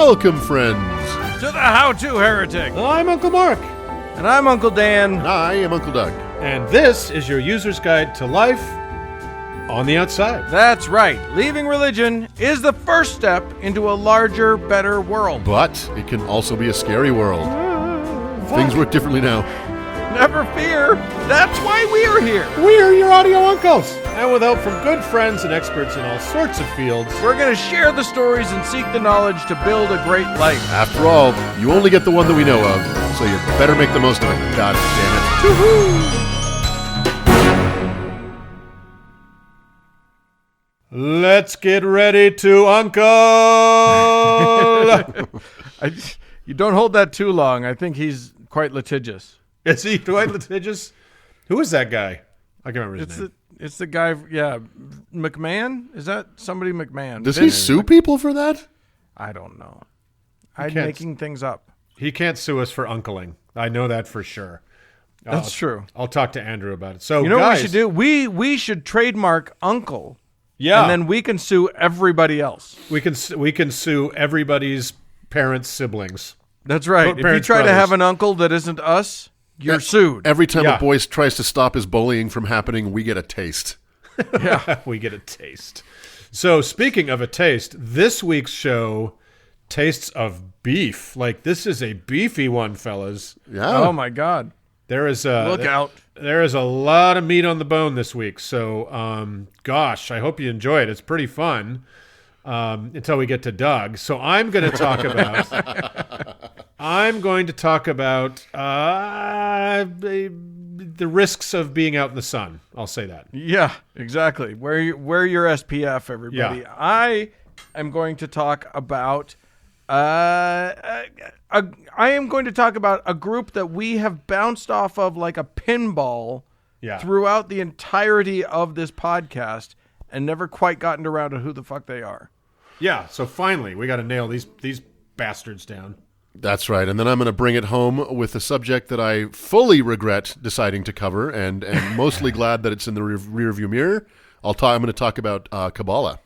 Welcome, friends. To the How-To Heretic. I'm Uncle Mark. And I'm Uncle Dan. And I am Uncle Doug. And this is your user's guide to life on the outside. That's right. Leaving religion is the first step into a larger, better world. But it can also be a scary world. Things work differently now. Never fear. That's why we're here. We're your audio uncles. And with help from good friends and experts in all sorts of fields, We're going to share the stories and seek the knowledge to build a great life. After all, you only get the one that we know of, so you better make the most of it. God damn it. let's get ready to uncle. You don't hold that too long. I think he's quite litigious. Is he quite litigious? Who is that guy? I can't remember his name. It's the guy, McMahon? Is that somebody McMahon? Does he sue people for that? I don't know. I'm making things up. He can't sue us for uncling. I know that for sure. That's true. I'll talk to Andrew about it. So, you know guys, what we should do? We should trademark uncle. Yeah. And then we can sue everybody else. We can sue everybody's parents' siblings. That's right. If you Parents' try to brothers. have an uncle that isn't us, you're sued. Every time Yeah. a boy tries to stop his bullying from happening, we get a taste. Yeah. We get a taste. So, speaking of a taste, this week's show tastes of beef. Like, this is a beefy one, fellas. Yeah. Oh my God. There is Look out. There is a lot of meat on the bone this week. So, gosh, I hope you enjoy it. It's pretty fun until we get to Doug. So I'm going to talk about the risks of being out in the sun. I'll say that. Yeah, exactly. Wear your SPF, everybody. Yeah. I am going to talk about I am going to talk about a group that we have bounced off of like a pinball throughout the entirety of this podcast and never quite gotten around to who the fuck they are. Yeah. So finally, we got to nail these bastards down. That's right. And then I'm going to bring it home with a subject that I fully regret deciding to cover and mostly glad that it's in the rearview mirror. I'm going to talk about Kabbala.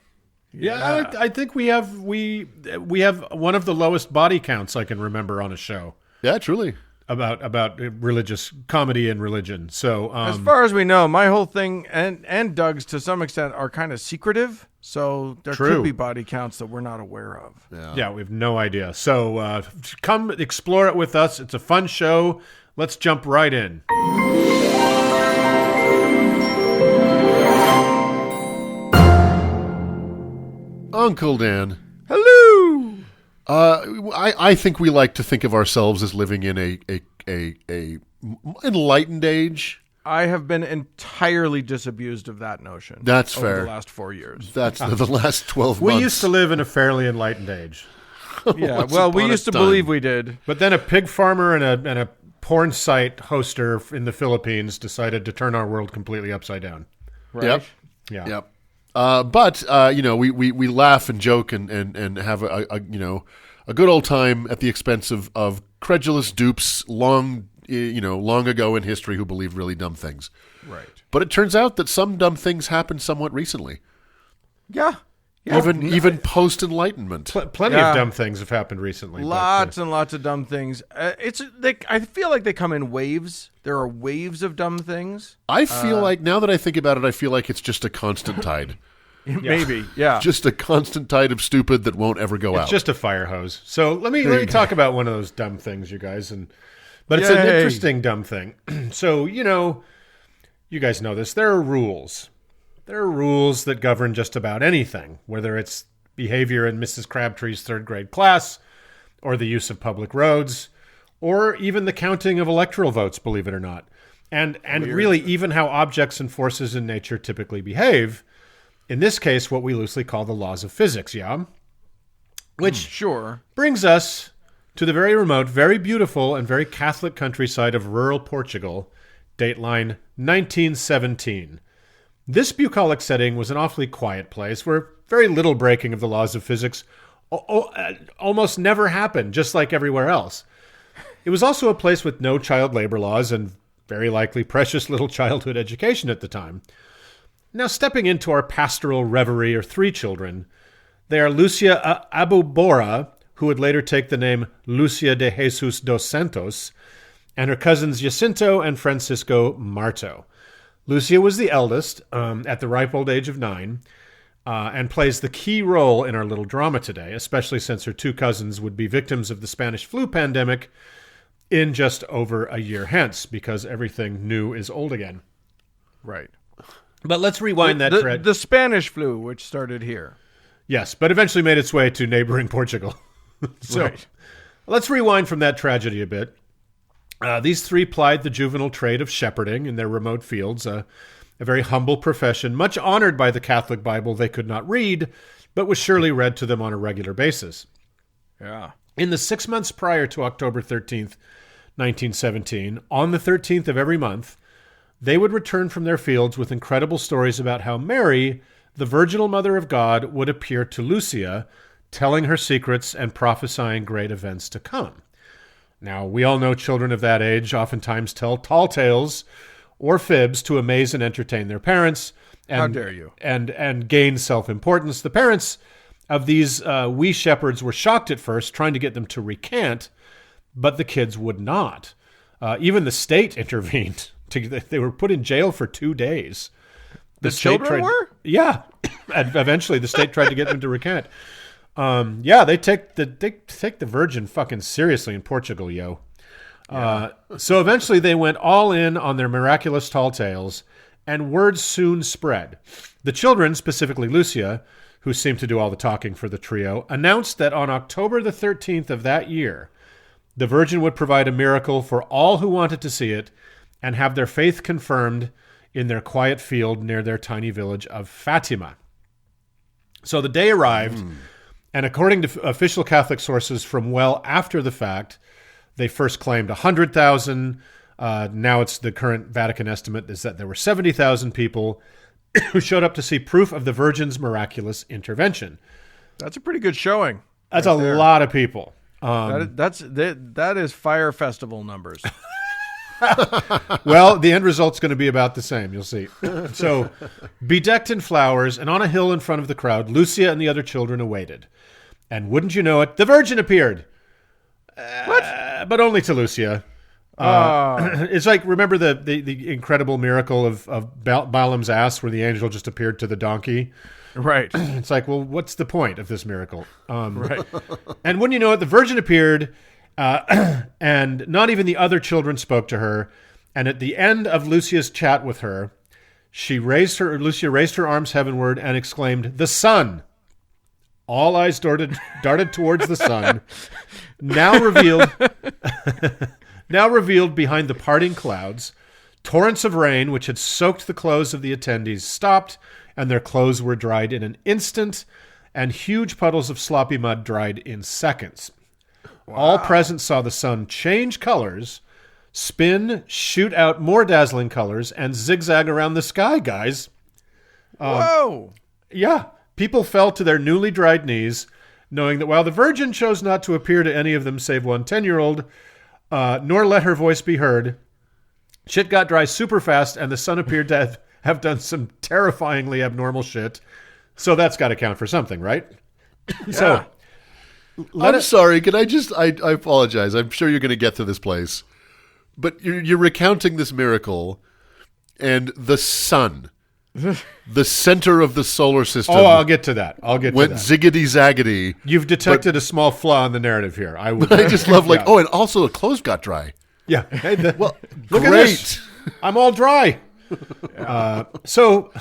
Yeah, I think we have one of the lowest body counts I can remember on a show. Yeah, truly. About religious comedy and religion. So As far as we know, my whole thing and Doug's to some extent are kind of secretive. So there could be body counts that we're not aware of. yeah, we have no idea. So come explore it with us. It's a fun show. Let's jump right in. Uncle Dan. Hello. I think we like to think of ourselves as living in a enlightened age. I have been entirely disabused of that notion. That's over fair. the last 4 years. That's the last 12 months. We used to live in a fairly enlightened age, Yeah, Once well, we upon a used to time. believe we did. but then a pig farmer and a porn site hoster in the Philippines decided to turn our world completely upside down. Right? Yep. Yeah. Yep. But we laugh and joke and have a good old time at the expense of credulous dupes long ago in history who believed really dumb things. Right. But it turns out that some dumb things happened somewhat recently. Yeah. Even post Enlightenment. Plenty of dumb things have happened recently. Lots and lots of dumb things. I feel like they come in waves. There are waves of dumb things. I feel like now that I think about it, I feel like it's just a constant tide. Maybe, yeah. Just a constant tide of stupid that won't ever go out. It's just a fire hose. So let me talk about one of those dumb things, you guys. But it's an interesting dumb thing. So, you guys know this. There are rules. There are rules that govern just about anything, whether it's behavior in Mrs. Crabtree's third grade class, or the use of public roads, or even the counting of electoral votes, believe it or not. And really even how objects and forces in nature typically behave. In this case, what we loosely call the laws of physics, yeah? Which brings us to the very remote, very beautiful, and very Catholic countryside of rural Portugal, dateline 1917. This bucolic setting was an awfully quiet place where very little breaking of the laws of physics almost never happened, just like everywhere else. It was also a place with no child labor laws and very likely precious little childhood education at the time. Now, stepping into our pastoral reverie are three children. They are Lucia Abubora, who would later take the name Lucia de Jesus dos Santos, and her cousins Jacinto and Francisco Marto. Lucia was the eldest, at the ripe old age of 9, and plays the key role in our little drama today, especially since her 2 cousins would be victims of the Spanish flu pandemic in just over a year hence, because everything new is old again. Right. But let's rewind that thread. The Spanish flu, which started here. Yes, but eventually made its way to neighboring Portugal. So right. Let's rewind from that tragedy a bit. These 3 plied the juvenile trade of shepherding in their remote fields, a very humble profession, much honored by the Catholic Bible they could not read, but was surely read to them on a regular basis. Yeah. In the 6 months prior to October 13th, 1917, on the 13th of every month, they would return from their fields with incredible stories about how Mary, the virginal mother of God, would appear to Lucia, telling her secrets and prophesying great events to come. Now, we all know children of that age oftentimes tell tall tales or fibs to amaze and entertain their parents. And, how dare you? And gain self-importance. The parents of these wee shepherds were shocked at first, trying to get them to recant, but the kids would not. Even the state intervened. They were put in jail for 2 days. The children were? Yeah. And eventually the state tried to get them to recant. They take the Virgin fucking seriously in Portugal, yo. Yeah. So eventually they went all in on their miraculous tall tales, and word soon spread. The children, specifically Lucia, who seemed to do all the talking for the trio, announced that on October the 13th of that year, the Virgin would provide a miracle for all who wanted to see it and have their faith confirmed in their quiet field near their tiny village of Fatima. So the day arrived, and according to official Catholic sources from well after the fact, they first claimed 100,000. Now it's the current Vatican estimate is that there were 70,000 people who showed up to see proof of the Virgin's miraculous intervention. That's a pretty good showing. That's right a lot of people. That is Fire Festival numbers. Well, the end result's going to be about the same. You'll see. So, bedecked in flowers and on a hill in front of the crowd, Lucia and the other children awaited. And wouldn't you know it, the Virgin appeared. What? But only to Lucia. It's like, remember the incredible miracle of Balaam's ass where the angel just appeared to the donkey? Right. It's like, well, what's the point of this miracle? Right. And wouldn't you know it, the Virgin appeared, and not even the other children spoke to her. And at the end of Lucia's chat with her, Lucia raised her arms heavenward and exclaimed, "The sun!" All eyes darted towards the sun, now revealed behind the parting clouds. Torrents of rain, which had soaked the clothes of the attendees, stopped, and their clothes were dried in an instant, and huge puddles of sloppy mud dried in seconds. Wow. All present saw the sun change colors, spin, shoot out more dazzling colors, and zigzag around the sky, guys. Whoa! Yeah. People fell to their newly dried knees, knowing that while the Virgin chose not to appear to any of them save one 10-year-old, nor let her voice be heard, shit got dry super fast, and the sun appeared to have done some terrifyingly abnormal shit. So that's got to count for something, right? Yeah. So, I'm sorry. Can I just? I apologize. I'm sure you're going to get to this place, but you're recounting this miracle, and the sun, the center of the solar system. Oh, I'll get to that. Went ziggity zaggity. You've detected a small flaw in the narrative here. I just love oh, and also the clothes got dry. Yeah. Well, look at this. I'm all dry. So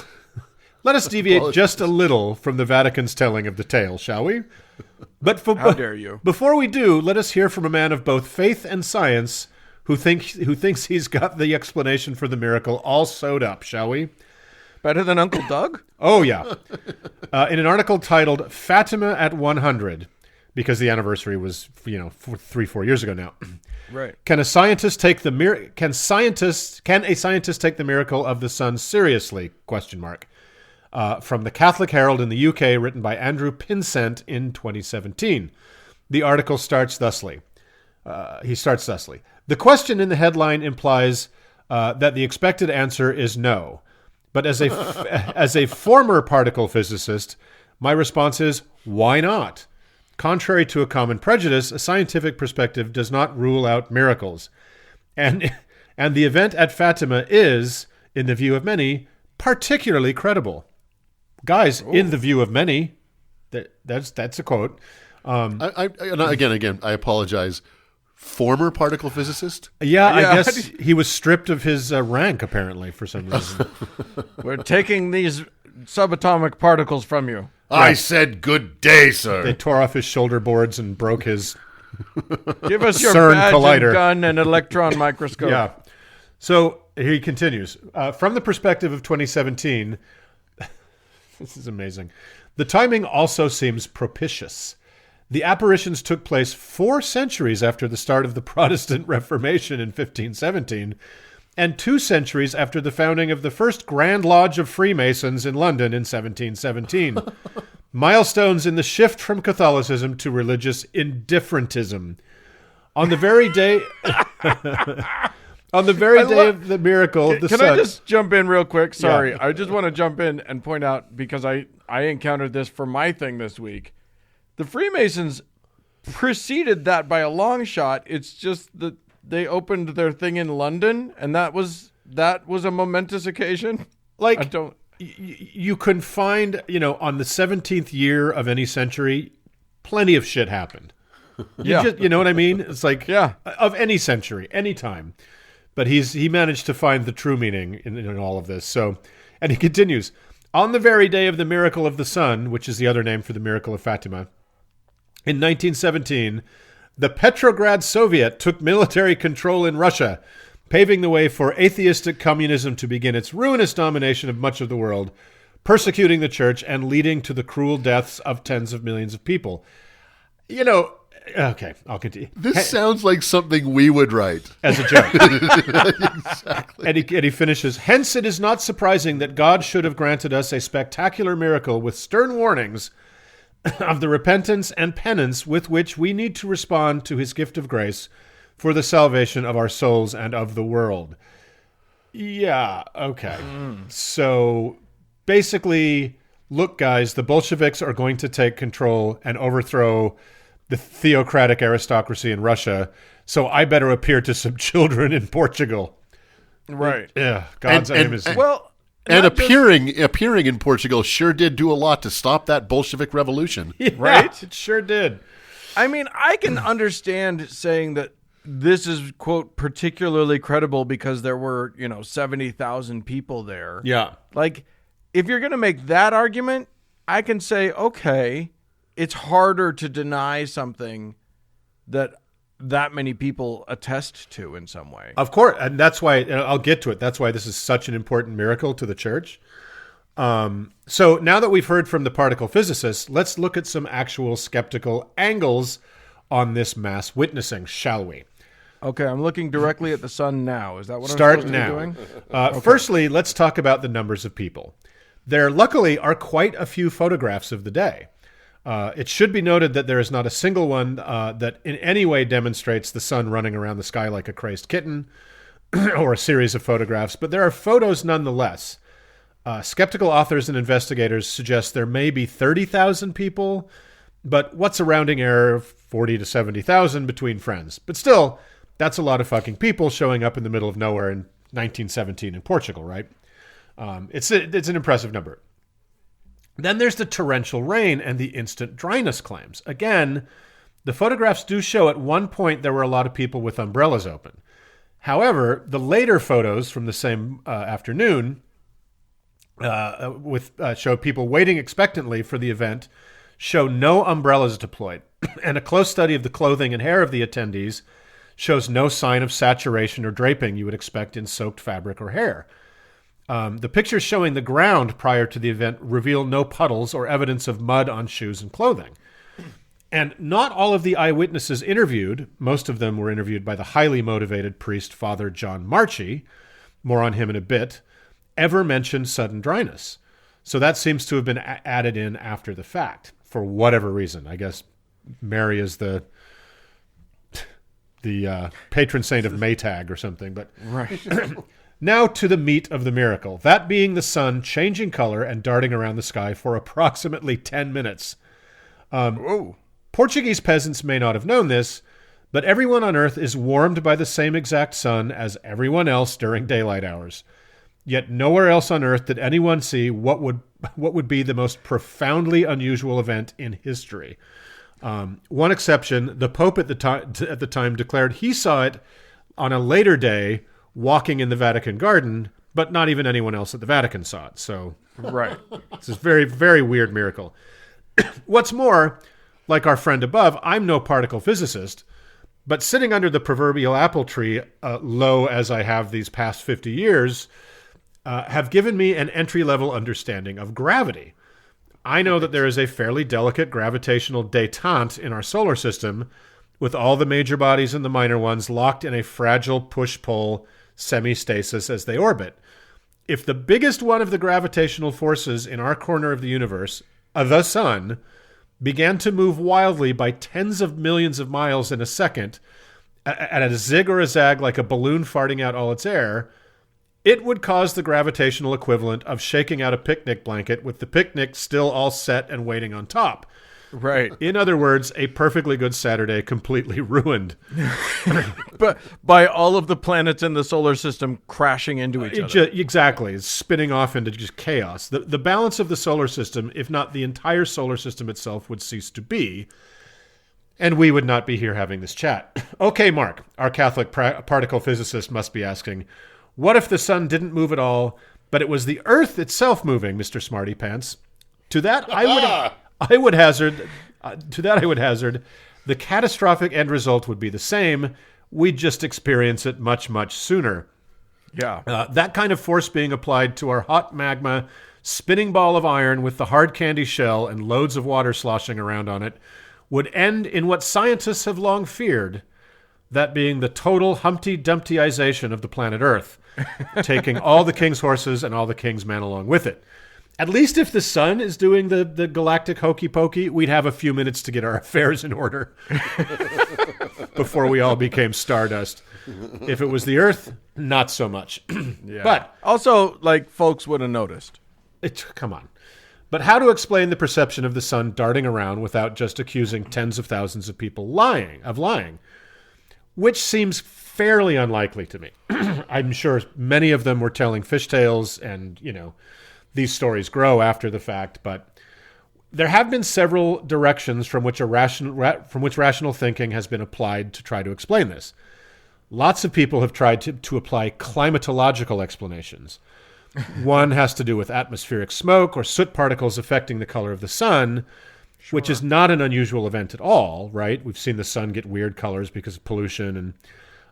let us deviate just a little from the Vatican's telling of the tale, shall we? But how dare you? Before we do, let us hear from a man of both faith and science who thinks he's got the explanation for the miracle all sewed up, shall we? Better than Uncle Doug? Oh, yeah. In an article titled Fatima at 100, because the anniversary was, 3-4 years ago now. Right. Can a scientist take the miracle of the sun seriously? ? From the Catholic Herald in the UK, written by Andrew Pinsent in 2017. The article starts thusly. The question in the headline implies that the expected answer is no. But as a former particle physicist, my response is, why not? Contrary to a common prejudice, a scientific perspective does not rule out miracles. And the event at Fatima is, in the view of many, particularly credible. Guys, in the view of many, that's a quote. Again, I apologize. Former particle physicist? Yeah, I guess he was stripped of his rank, apparently, for some reason. We're taking these subatomic particles from you. I said good day, sir. They tore off his shoulder boards and broke his Give us your CERN badge collider. and gun and electron microscope. Yeah. So he continues. From the perspective of 2017, this is amazing. The timing also seems propitious. The apparitions took place 4 centuries after the start of the Protestant Reformation in 1517, and 2 centuries after the founding of the first Grand Lodge of Freemasons in London in 1717. Milestones in the shift from Catholicism to religious indifferentism. On the very day... On the very day of the miracle, the sun... Can I just jump in real quick? Sorry. I just want to jump in and point out, because I encountered this for my thing this week. The Freemasons preceded that by a long shot. It's just that they opened their thing in London, and that was a momentous occasion. Like, I don't... You can find, on the 17th year of any century, plenty of shit happened. You know what I mean? It's like, of any century, any time. But he managed to find the true meaning in all of this. So, and he continues, on the very day of the miracle of the sun, which is the other name for the miracle of Fatima, in 1917, the Petrograd Soviet took military control in Russia, paving the way for atheistic communism to begin its ruinous domination of much of the world, persecuting the church and leading to the cruel deaths of tens of millions of people. Okay, I'll continue. This sounds like something we would write. As a joke. Exactly. And he finishes, hence it is not surprising that God should have granted us a spectacular miracle with stern warnings of the repentance and penance with which we need to respond to his gift of grace for the salvation of our souls and of the world. Yeah, okay. So basically, look, guys, the Bolsheviks are going to take control and overthrow the theocratic aristocracy in Russia, so I better appear to some children in Portugal. Right. Yeah, God's aim is... And appearing in Portugal sure did do a lot to stop that Bolshevik revolution. Yeah, right? It sure did. I mean, I can understand saying that this is, quote, particularly credible because there were, 70,000 people there. Yeah. Like, if you're going to make that argument, I can say, okay, it's harder to deny something that many people attest to in some way. Of course, and that's why, and I'll get to it, that's why this is such an important miracle to the church. So now that we've heard from the particle physicists, let's look at some actual skeptical angles on this mass witnessing, shall we? Okay, I'm looking directly at the sun now. Is that what Start I'm supposed now. to be doing? Okay. Firstly, let's talk about the numbers of people. There luckily are quite a few photographs of the day. It should be noted that there is not a single one that in any way demonstrates the sun running around the sky like a crazed kitten or a series of photographs, but there are photos nonetheless. Skeptical authors and investigators suggest there may be 30,000 people, but what's a rounding error of 40 to 70,000 between friends? But still, that's a lot of fucking people showing up in the middle of nowhere in 1917 in Portugal, right? It's an impressive number. Then there's the torrential rain and the instant dryness claims. Again, the photographs do show at one point there were a lot of people with umbrellas open. However, the later photos from the same afternoon show people waiting expectantly for the event, show no umbrellas deployed. And a close study of the clothing and hair of the attendees shows no sign of saturation or draping you would expect in soaked fabric or hair. The pictures showing the ground prior to the event reveal no puddles or evidence of mud on shoes and clothing. And not all of the eyewitnesses interviewed, most of them were interviewed by the highly motivated priest Father John Marchi, more on him in a bit, ever mentioned sudden dryness. So that seems to have been added in after the fact, for whatever reason. I guess Mary is the patron saint of Maytag or something. But right. Now to the meat of the miracle, that being the sun changing color and darting around the sky for approximately 10 minutes. Portuguese peasants may not have known this, but everyone on Earth is warmed by the same exact sun as everyone else during daylight hours. Yet nowhere else on Earth did anyone see what would be the most profoundly unusual event in history. One exception, the Pope at the time declared he saw it on a later day walking in the Vatican garden, but not even anyone else at the Vatican saw it. So right. It's a very, very weird miracle. What's more, like our friend above, I'm no particle physicist, but sitting under the proverbial apple tree, low as I have these past 50 years, have given me an entry-level understanding of gravity. I know that there is a fairly delicate gravitational détente in our solar system, with all the major bodies and the minor ones locked in a fragile push-pull semi-stasis as they orbit. If the biggest one of the gravitational forces in our corner of the universe, the sun, began to move wildly by tens of millions of miles in a second, at a zig or a zag like a balloon farting out all its air, it would cause the gravitational equivalent of shaking out a picnic blanket with the picnic still all set and waiting on top. Right. In other words, a perfectly good Saturday completely ruined. But by all of the planets in the solar system crashing into each other. Exactly. It's spinning off into just chaos. The balance of the solar system, if not the entire solar system itself, would cease to be. And we would not be here having this chat. Okay, Mark, our Catholic particle physicist must be asking, what if the sun didn't move at all, but it was the Earth itself moving, Mr. Smarty Pants? To that, I would hazard the catastrophic end result would be the same. We'd just experience it much, much sooner. Yeah. That kind of force being applied to our hot magma spinning ball of iron with the hard candy shell and loads of water sloshing around on it would end in what scientists have long feared, that being the total Humpty Dumptyization of the planet Earth, taking all the king's horses and all the king's men along with it. At least if the sun is doing the galactic hokey pokey, we'd have a few minutes to get our affairs in order before we all became stardust. If it was the Earth, not so much. Yeah. But also, like, folks would have noticed. Come on. But how to explain the perception of the sun darting around without just accusing tens of thousands of people of lying? Which seems fairly unlikely to me. I'm sure many of them were telling fish tales and, these stories grow after the fact, but there have been several directions from which rational thinking has been applied to try to explain this. Lots of people have tried to apply climatological explanations. One has to do with atmospheric smoke or soot particles affecting the color of the sun, sure, which is not an unusual event at all, right? We've seen the sun get weird colors because of pollution,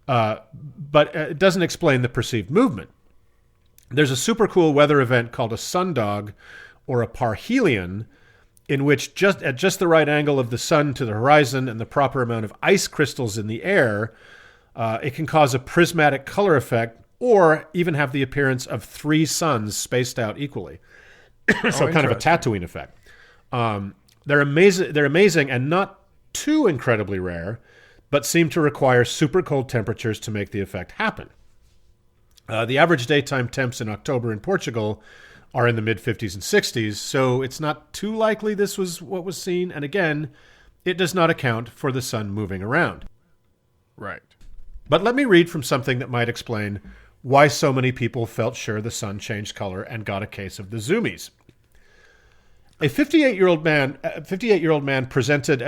but it doesn't explain the perceived movement. There's a super cool weather event called a sundog or a parhelion, in which at just the right angle of the sun to the horizon and the proper amount of ice crystals in the air, it can cause a prismatic color effect or even have the appearance of three suns spaced out equally. So kind of a Tatooine effect. They're amazing and not too incredibly rare, but seem to require super cold temperatures to make the effect happen. The average daytime temps in October in Portugal are in the mid-50s and 60s, so it's not too likely this was what was seen. And again, it does not account for the sun moving around. Right. But let me read from something that might explain why so many people felt sure the sun changed color and got a case of the zoomies. A 58-year-old man presented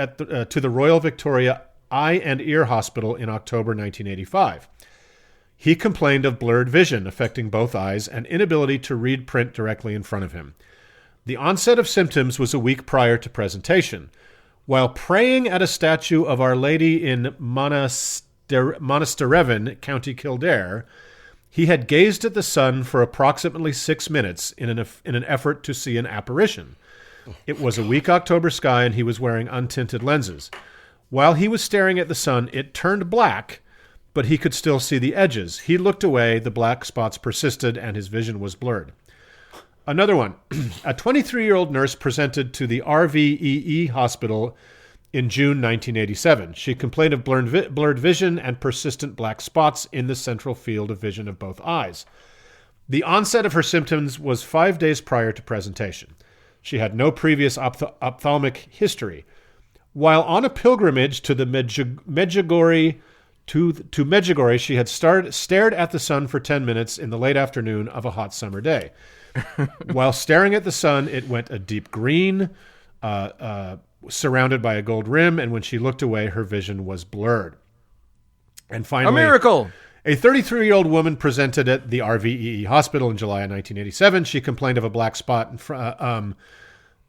to the Royal Victoria Eye and Ear Hospital in October 1985. He complained of blurred vision affecting both eyes and inability to read print directly in front of him. The onset of symptoms was a week prior to presentation. While praying at a statue of Our Lady in Monastereven, County Kildare, he had gazed at the sun for approximately 6 minutes in an effort to see an apparition. It was a weak October sky and he was wearing untinted lenses. While he was staring at the sun, it turned black, but he could still see the edges. He looked away, the black spots persisted, and his vision was blurred. Another one. A 23-year-old nurse presented to the RVEE hospital in June 1987. She complained of blurred vision and persistent black spots in the central field of vision of both eyes. The onset of her symptoms was 5 days prior to presentation. She had no previous ophthalmic history. While on a pilgrimage to the Medjugorje, she had stared at the sun for 10 minutes in the late afternoon of a hot summer day. While staring at the sun, it went a deep green, surrounded by a gold rim, and when she looked away, her vision was blurred. And finally, a miracle. A 33-year-old woman presented at the RVEE hospital in July of 1987. She complained of a black spot in front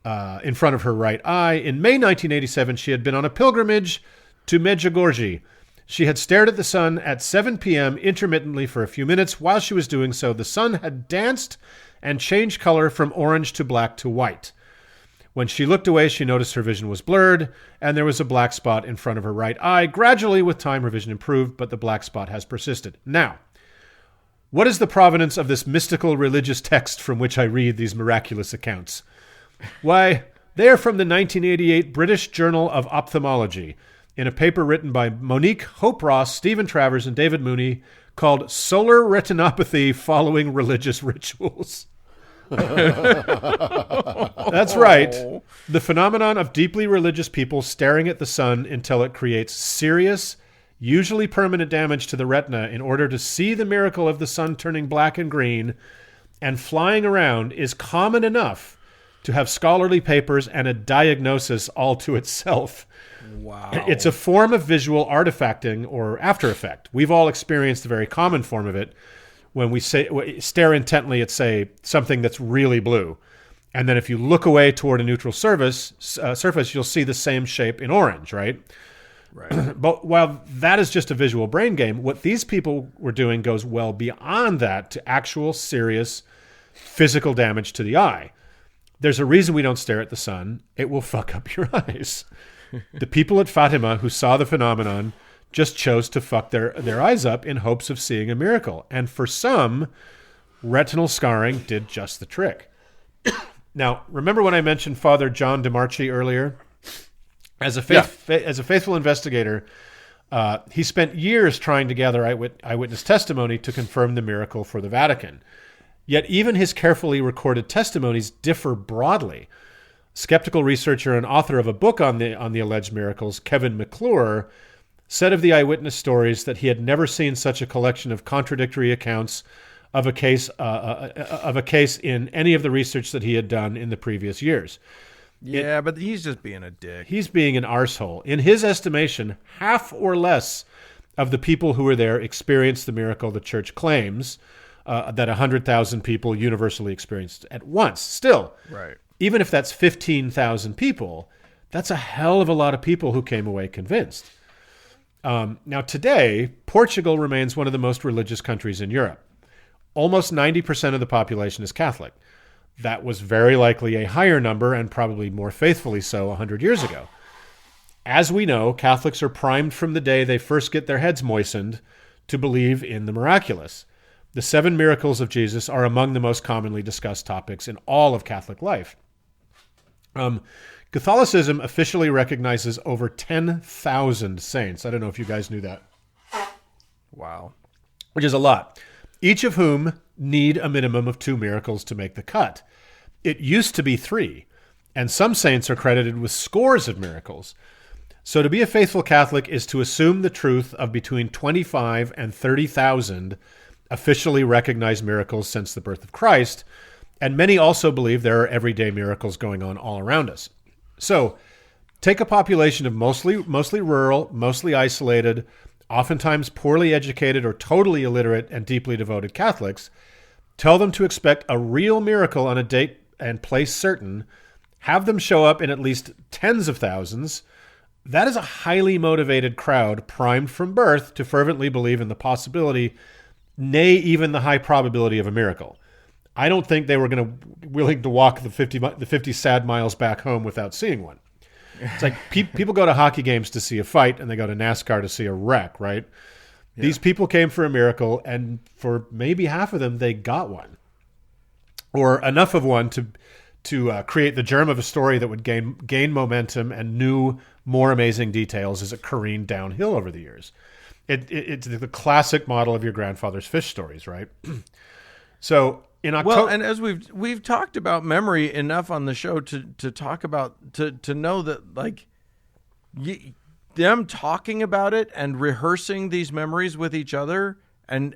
of her right eye. In May 1987, she had been on a pilgrimage to Medjugorje. She had stared at the sun at 7 p.m. intermittently for a few minutes. While she was doing so, the sun had danced and changed color from orange to black to white. When she looked away, she noticed her vision was blurred, and there was a black spot in front of her right eye. Gradually, with time, her vision improved, but the black spot has persisted. Now, what is the provenance of this mystical religious text from which I read these miraculous accounts? Why, they are from the 1988 British Journal of Ophthalmology, in a paper written by Monique Hope Ross, Stephen Travers, and David Mooney, called Solar Retinopathy Following Religious Rituals. That's right. The phenomenon of deeply religious people staring at the sun until it creates serious, usually permanent damage to the retina in order to see the miracle of the sun turning black and green and flying around is common enough to have scholarly papers and a diagnosis all to itself. Wow. It's a form of visual artifacting or after effect. We've all experienced a very common form of it. When we stare intently at, say, something that's really blue, and then if you look away toward a neutral surface, you'll see the same shape in orange, right? Right. But while that is just a visual brain game, what these people were doing goes well beyond that to actual serious physical damage to the eye. There's a reason we don't stare at the sun. It will fuck up your eyes. The people at Fatima who saw the phenomenon just chose to fuck their eyes up in hopes of seeing a miracle. And for some, retinal scarring did just the trick. Now, remember when I mentioned Father John DeMarchi earlier? As a faithful investigator, he spent years trying to gather eyewitness testimony to confirm the miracle for the Vatican. Yet even his carefully recorded testimonies differ broadly. Skeptical researcher and author of a book on the alleged miracles, Kevin McClure, said of the eyewitness stories that he had never seen such a collection of contradictory accounts of a case in any of the research that he had done in the previous years. But he's just being a dick. He's being an arsehole. In his estimation, half or less of the people who were there experienced the miracle the church claims that 100,000 people universally experienced at once. Still, right. Even if that's 15,000 people, that's a hell of a lot of people who came away convinced. Now, today, Portugal remains one of the most religious countries in Europe. Almost 90% of the population is Catholic. That was very likely a higher number and probably more faithfully so 100 years ago. As we know, Catholics are primed from the day they first get their heads moistened to believe in the miraculous. The 7 miracles of Jesus are among the most commonly discussed topics in all of Catholic life. Catholicism officially recognizes over 10,000 saints. I don't know if you guys knew that. Wow. Which is a lot. Each of whom need a minimum of 2 miracles to make the cut. It used to be 3, and some saints are credited with scores of miracles. So to be a faithful Catholic is to assume the truth of between 25 and 30,000 officially recognized miracles since the birth of Christ, and many also believe there are everyday miracles going on all around us. So, take a population of mostly rural, mostly isolated, oftentimes poorly educated or totally illiterate and deeply devoted Catholics, tell them to expect a real miracle on a date and place certain, have them show up in at least tens of thousands. That is a highly motivated crowd primed from birth to fervently believe in the possibility, nay, even the high probability of a miracle. I don't think they were willing to walk the 50 sad miles back home without seeing one. It's like people go to hockey games to see a fight, and they go to NASCAR to see a wreck, right? Yeah. These people came for a miracle, and for maybe half of them, they got one, or enough of one to create the germ of a story that would gain momentum and new, more amazing details as it careened downhill over the years. It's the classic model of your grandfather's fish stories, right? So. In October, well, and as we've talked about memory enough on the show to talk about to know that, like, them talking about it and rehearsing these memories with each other and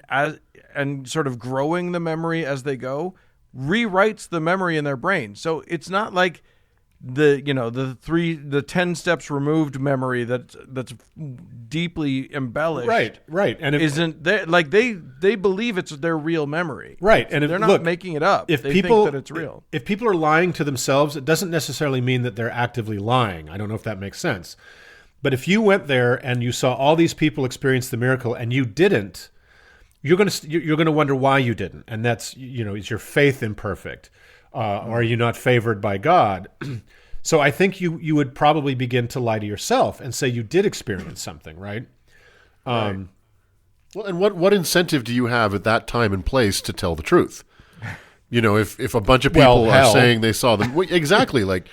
sort of growing the memory as they go rewrites the memory in their brain. So it's not like the 10 steps removed memory that's deeply embellished. Right. And isn't there, like they believe it's their real memory. Right. And they're not making it up. If they people think that it's real. If people are lying to themselves, it doesn't necessarily mean that they're actively lying. I don't know if that makes sense. But if you went there and you saw all these people experience the miracle and you didn't, you're going to wonder why you didn't. And that's, is your faith imperfect? Are you not favored by God? So I think you would probably begin to lie to yourself and say you did experience something, right? Right. Well, and what incentive do you have at that time and place to tell the truth? If a bunch of people are saying they saw them, exactly, like,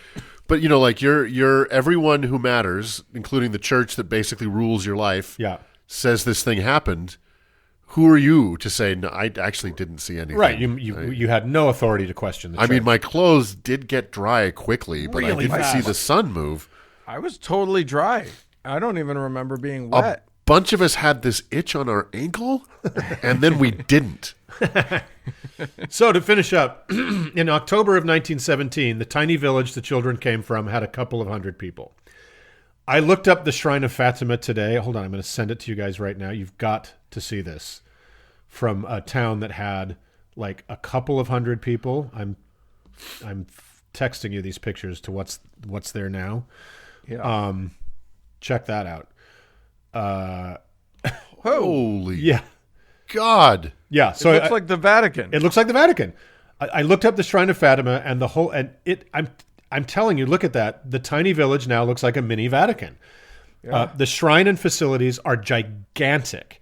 but like you're everyone who matters, including the church that basically rules your life, says this thing happened. Who are you to say, no, I actually didn't see anything? Right. You had no authority to question the church. I mean, my clothes did get dry quickly, but I didn't see the sun move. I was totally dry. I don't even remember being wet. A bunch of us had this itch on our ankle, and then we didn't. So to finish up, in October of 1917, the tiny village the children came from had a couple of hundred people. I looked up the Shrine of Fatima today. Hold on, I'm going to send it to you guys right now. You've got to see this. From a town that had like a couple of hundred people. I'm texting you these pictures to what's there now. Yeah. Check that out. Holy God. Yeah. So it looks like the Vatican. It looks like the Vatican. I looked up the Shrine of Fatima and I'm telling you, look at that. The tiny village now looks like a mini Vatican. Yeah. The shrine and facilities are gigantic.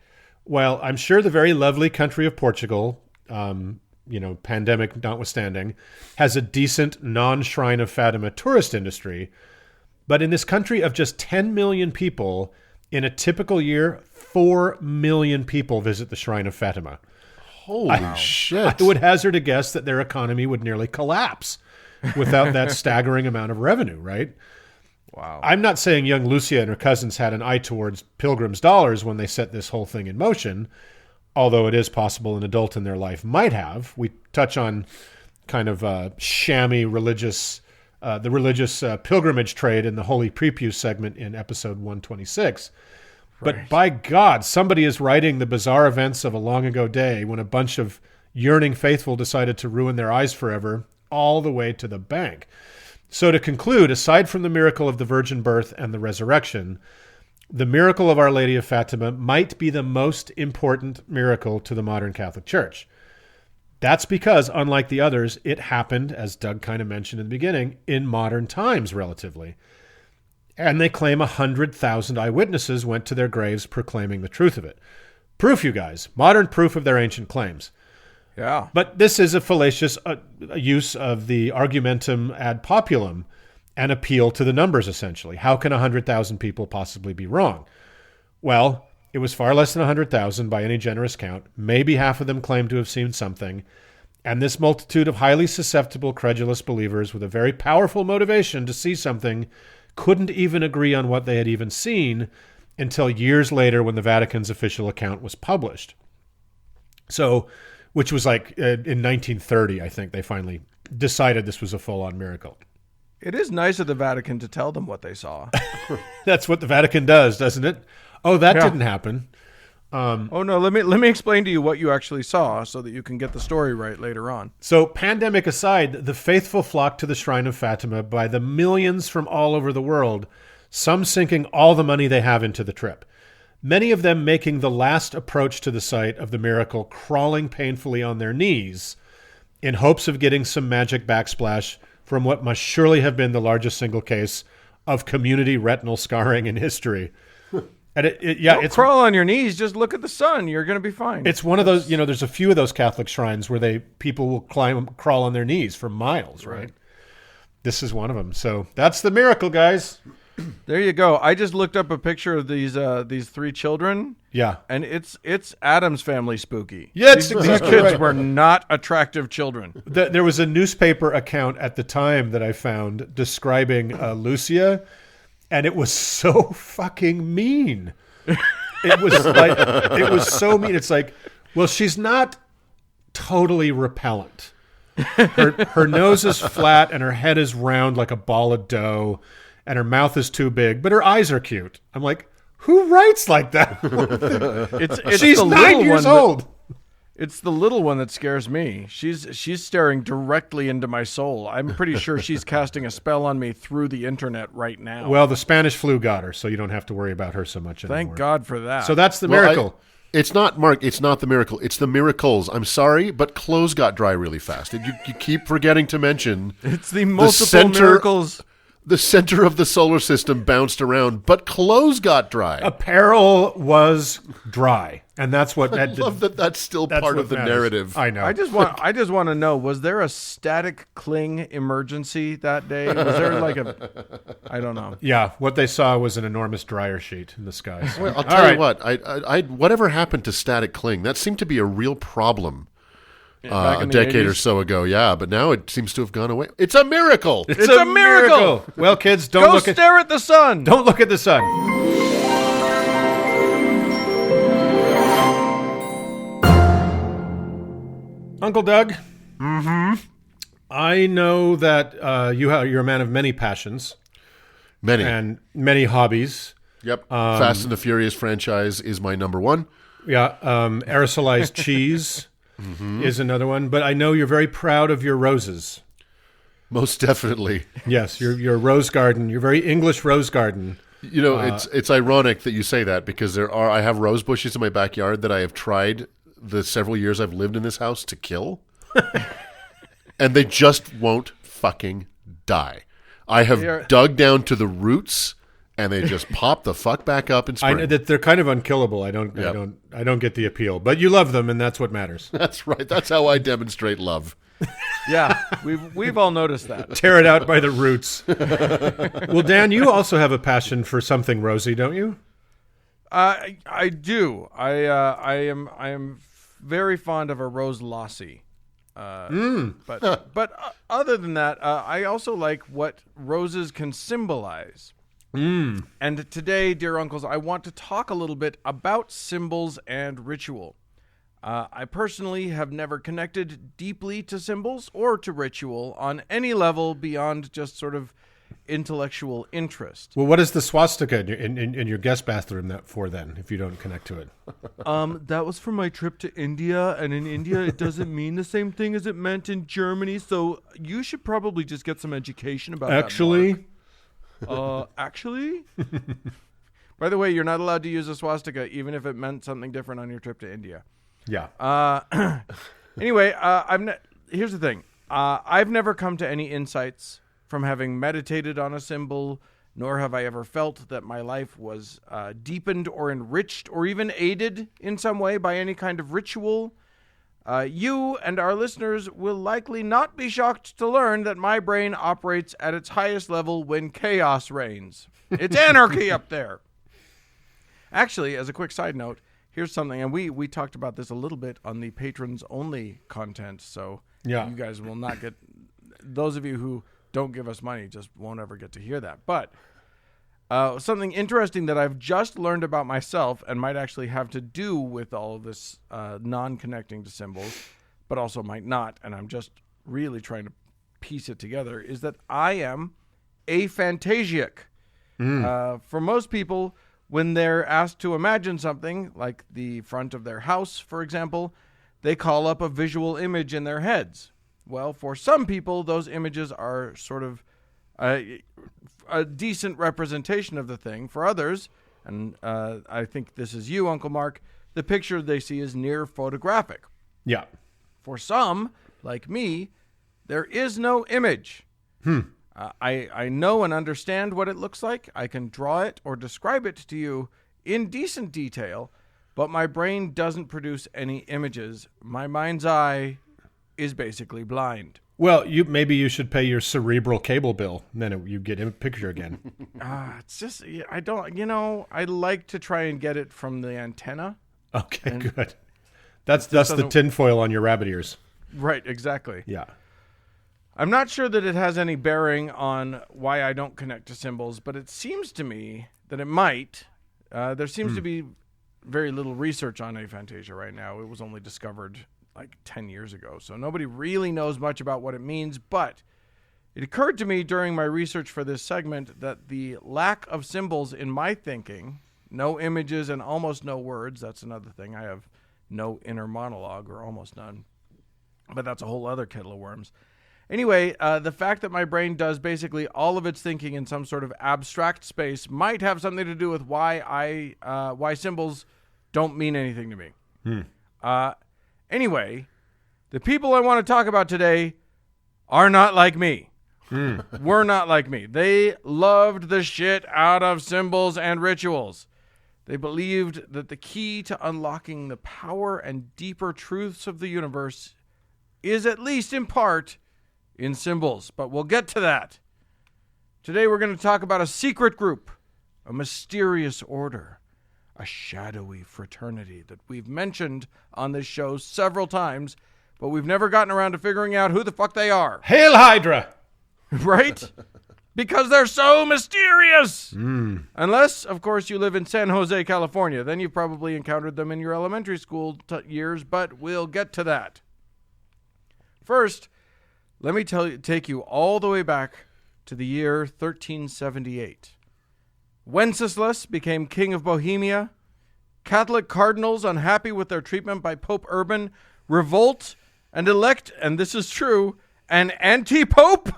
Well, I'm sure the very lovely country of Portugal, pandemic notwithstanding, has a decent non-Shrine of Fatima tourist industry. But in this country of just 10 million people, in a typical year, 4 million people visit the Shrine of Fatima. Holy shit. I would hazard a guess that their economy would nearly collapse without that staggering amount of revenue, right? Wow. I'm not saying young Lucia and her cousins had an eye towards pilgrims' dollars when they set this whole thing in motion, although it is possible an adult in their life might have. We touch on kind of shammy religious, the religious pilgrimage trade in the Holy Prepuce segment in episode 126. Right. But by God, somebody is writing the bizarre events of a long ago day when a bunch of yearning faithful decided to ruin their eyes forever all the way to the bank. So to conclude, aside from the miracle of the virgin birth and the resurrection, the miracle of Our Lady of Fatima might be the most important miracle to the modern Catholic Church. That's because, unlike the others, it happened, as Doug kind of mentioned in the beginning, in modern times relatively. And they claim 100,000 eyewitnesses went to their graves proclaiming the truth of it. Proof, you guys. Modern proof of their ancient claims. Yeah. But this is a fallacious use of the argumentum ad populum, an appeal to the numbers, essentially. How can 100,000 people possibly be wrong? Well, it was far less than 100,000 by any generous count. Maybe half of them claimed to have seen something. And this multitude of highly susceptible, credulous believers with a very powerful motivation to see something couldn't even agree on what they had even seen until years later when the Vatican's official account was published. So, which was like in 1930, I think they finally decided this was a full-on miracle. It is nice of the Vatican to tell them what they saw. That's what the Vatican does, doesn't it? Oh, that didn't happen. Oh no, let me explain to you what you actually saw so that you can get the story right later on. So, pandemic aside, the faithful flocked to the Shrine of Fatima by the millions from all over the world, some sinking all the money they have into the trip. Many of them making the last approach to the site of the miracle, crawling painfully on their knees in hopes of getting some magic backsplash from what must surely have been the largest single case of community retinal scarring in history. And Don't crawl on your knees. Just look at the sun. You're going to be fine. It's one of those, there's a few of those Catholic shrines where people will crawl on their knees for miles, right? This is one of them. So that's the miracle, guys. There you go. I just looked up a picture of these three children. Yeah. And it's Addams Family spooky. Yeah, these kids were not attractive children. There was a newspaper account at the time that I found describing Lucia, And it was so fucking mean. It was so mean. It's like, well, she's not totally repellent. Her nose is flat and her head is round like a ball of dough, and her mouth is too big, but her eyes are cute. I'm like, who writes like that? She's the 9 years old. It's the little one that scares me. She's staring directly into my soul. I'm pretty sure she's casting a spell on me through the internet right now. Well, the Spanish flu got her, so you don't have to worry about her so much anymore. Thank God for that. So that's the miracle. It's not, Mark. It's not the miracle. It's the miracles. I'm sorry, but clothes got dry really fast. You keep forgetting to mention it's the multiple miracles. The center of the solar system bounced around, but clothes got dry. Apparel was dry, and that's what. I love that. That's still part of the narrative. I know. I just want to know: was there a static cling emergency that day? Was there like I don't know. Yeah, what they saw was an enormous dryer sheet in the skies. Well, I'll tell you what. I whatever happened to static cling? That seemed to be a real problem. A decade 80s. or so ago, yeah, but now it seems to have gone away. It's a miracle. It's a miracle. Well, kids, don't stare at the sun. Don't look at the sun. Uncle Doug. Mm-hmm. I know that you're a man of many passions. Many. And many hobbies. Yep. Fast and the Furious franchise is my number one. Yeah. Aerosolized cheese is another one. But I know you're very proud of your roses. Most definitely. Yes, your rose garden, your very English rose garden. You know, it's ironic that you say that because I have rose bushes in my backyard that I have tried the several years I've lived in this house to kill. And they just won't fucking die. I have dug down to the roots and they just pop the fuck back up in spring. They're kind of unkillable. I don't get the appeal, but you love them, and that's what matters. That's right. That's how I demonstrate love. Yeah, we've all noticed that. Tear it out by the roots. Well, Dan, you also have a passion for something rosy, don't you? I do. I am very fond of a rose lassi. But other than that, I also like what roses can symbolize. And today, dear uncles, I want to talk a little bit about symbols and ritual. I personally have never connected deeply to symbols or to ritual on any level beyond just sort of intellectual interest. Well, what is the swastika in your guest bathroom for then, if you don't connect to it? That was for my trip to India, and in India it doesn't mean the same thing as it meant in Germany, so you should probably just get some education about that, Mark. Actually? By the way, you're not allowed to use a swastika even if it meant something different on your trip to India. Yeah. Anyway, here's the thing. I've never come to any insights from having meditated on a symbol, nor have I ever felt that my life was deepened or enriched or even aided in some way by any kind of ritual. You and our listeners will likely not be shocked to learn that my brain operates at its highest level when chaos reigns. It's anarchy up there. Actually, as a quick side note, here's something, and we talked about this a little bit on the patrons-only content, so you guys will not get... Those of you who don't give us money just won't ever get to hear that. But something interesting that I've just learned about myself and might actually have to do with all of this non-connecting to symbols, but also might not, and I'm just really trying to piece it together, is that I am aphantasiac. For most people, when they're asked to imagine something, like the front of their house, for example, they call up a visual image in their heads. Well, for some people, those images are sort of a decent representation of the thing. For others, and I think this is you, Uncle Mark, the picture they see is near photographic. Yeah. For some, like me, there is no image. I know and understand what it looks like. I can draw it or describe it to you in decent detail, but my brain doesn't produce any images. My mind's eye is basically blind. Well, maybe you should pay your cerebral cable bill, and then you get a picture again. It's just, I don't, I like to try and get it from the antenna. Okay, good. That's the tinfoil on your rabbit ears. Right, exactly. Yeah. I'm not sure that it has any bearing on why I don't connect to symbols, but it seems to me that it might. There seems to be very little research on aphantasia right now. It was only discovered like 10 years ago, so nobody really knows much about what it means, but it occurred to me during my research for this segment that the lack of symbols in my thinking, no images and almost no words, that's another thing. I have no inner monologue, or almost none, but that's a whole other kettle of worms. Anyway, the fact that my brain does basically all of its thinking in some sort of abstract space might have something to do with why symbols don't mean anything to me. Anyway, the people I want to talk about today are not like me. Were not like me. They loved the shit out of symbols and rituals. They believed that the key to unlocking the power and deeper truths of the universe is, at least in part, in symbols, but we'll get to that. Today we're going to talk about a secret group, a mysterious order, a shadowy fraternity that we've mentioned on this show several times, but we've never gotten around to figuring out who the fuck they are. Hail Hydra! Right? Because they're so mysterious! Unless, of course, you live in San Jose, California. Then you've probably encountered them in your elementary school years, but we'll get to that. First, let me take you all the way back to the year 1378. Wenceslas became king of Bohemia. Catholic cardinals, unhappy with their treatment by Pope Urban, revolt and elect, and this is true, an anti-pope.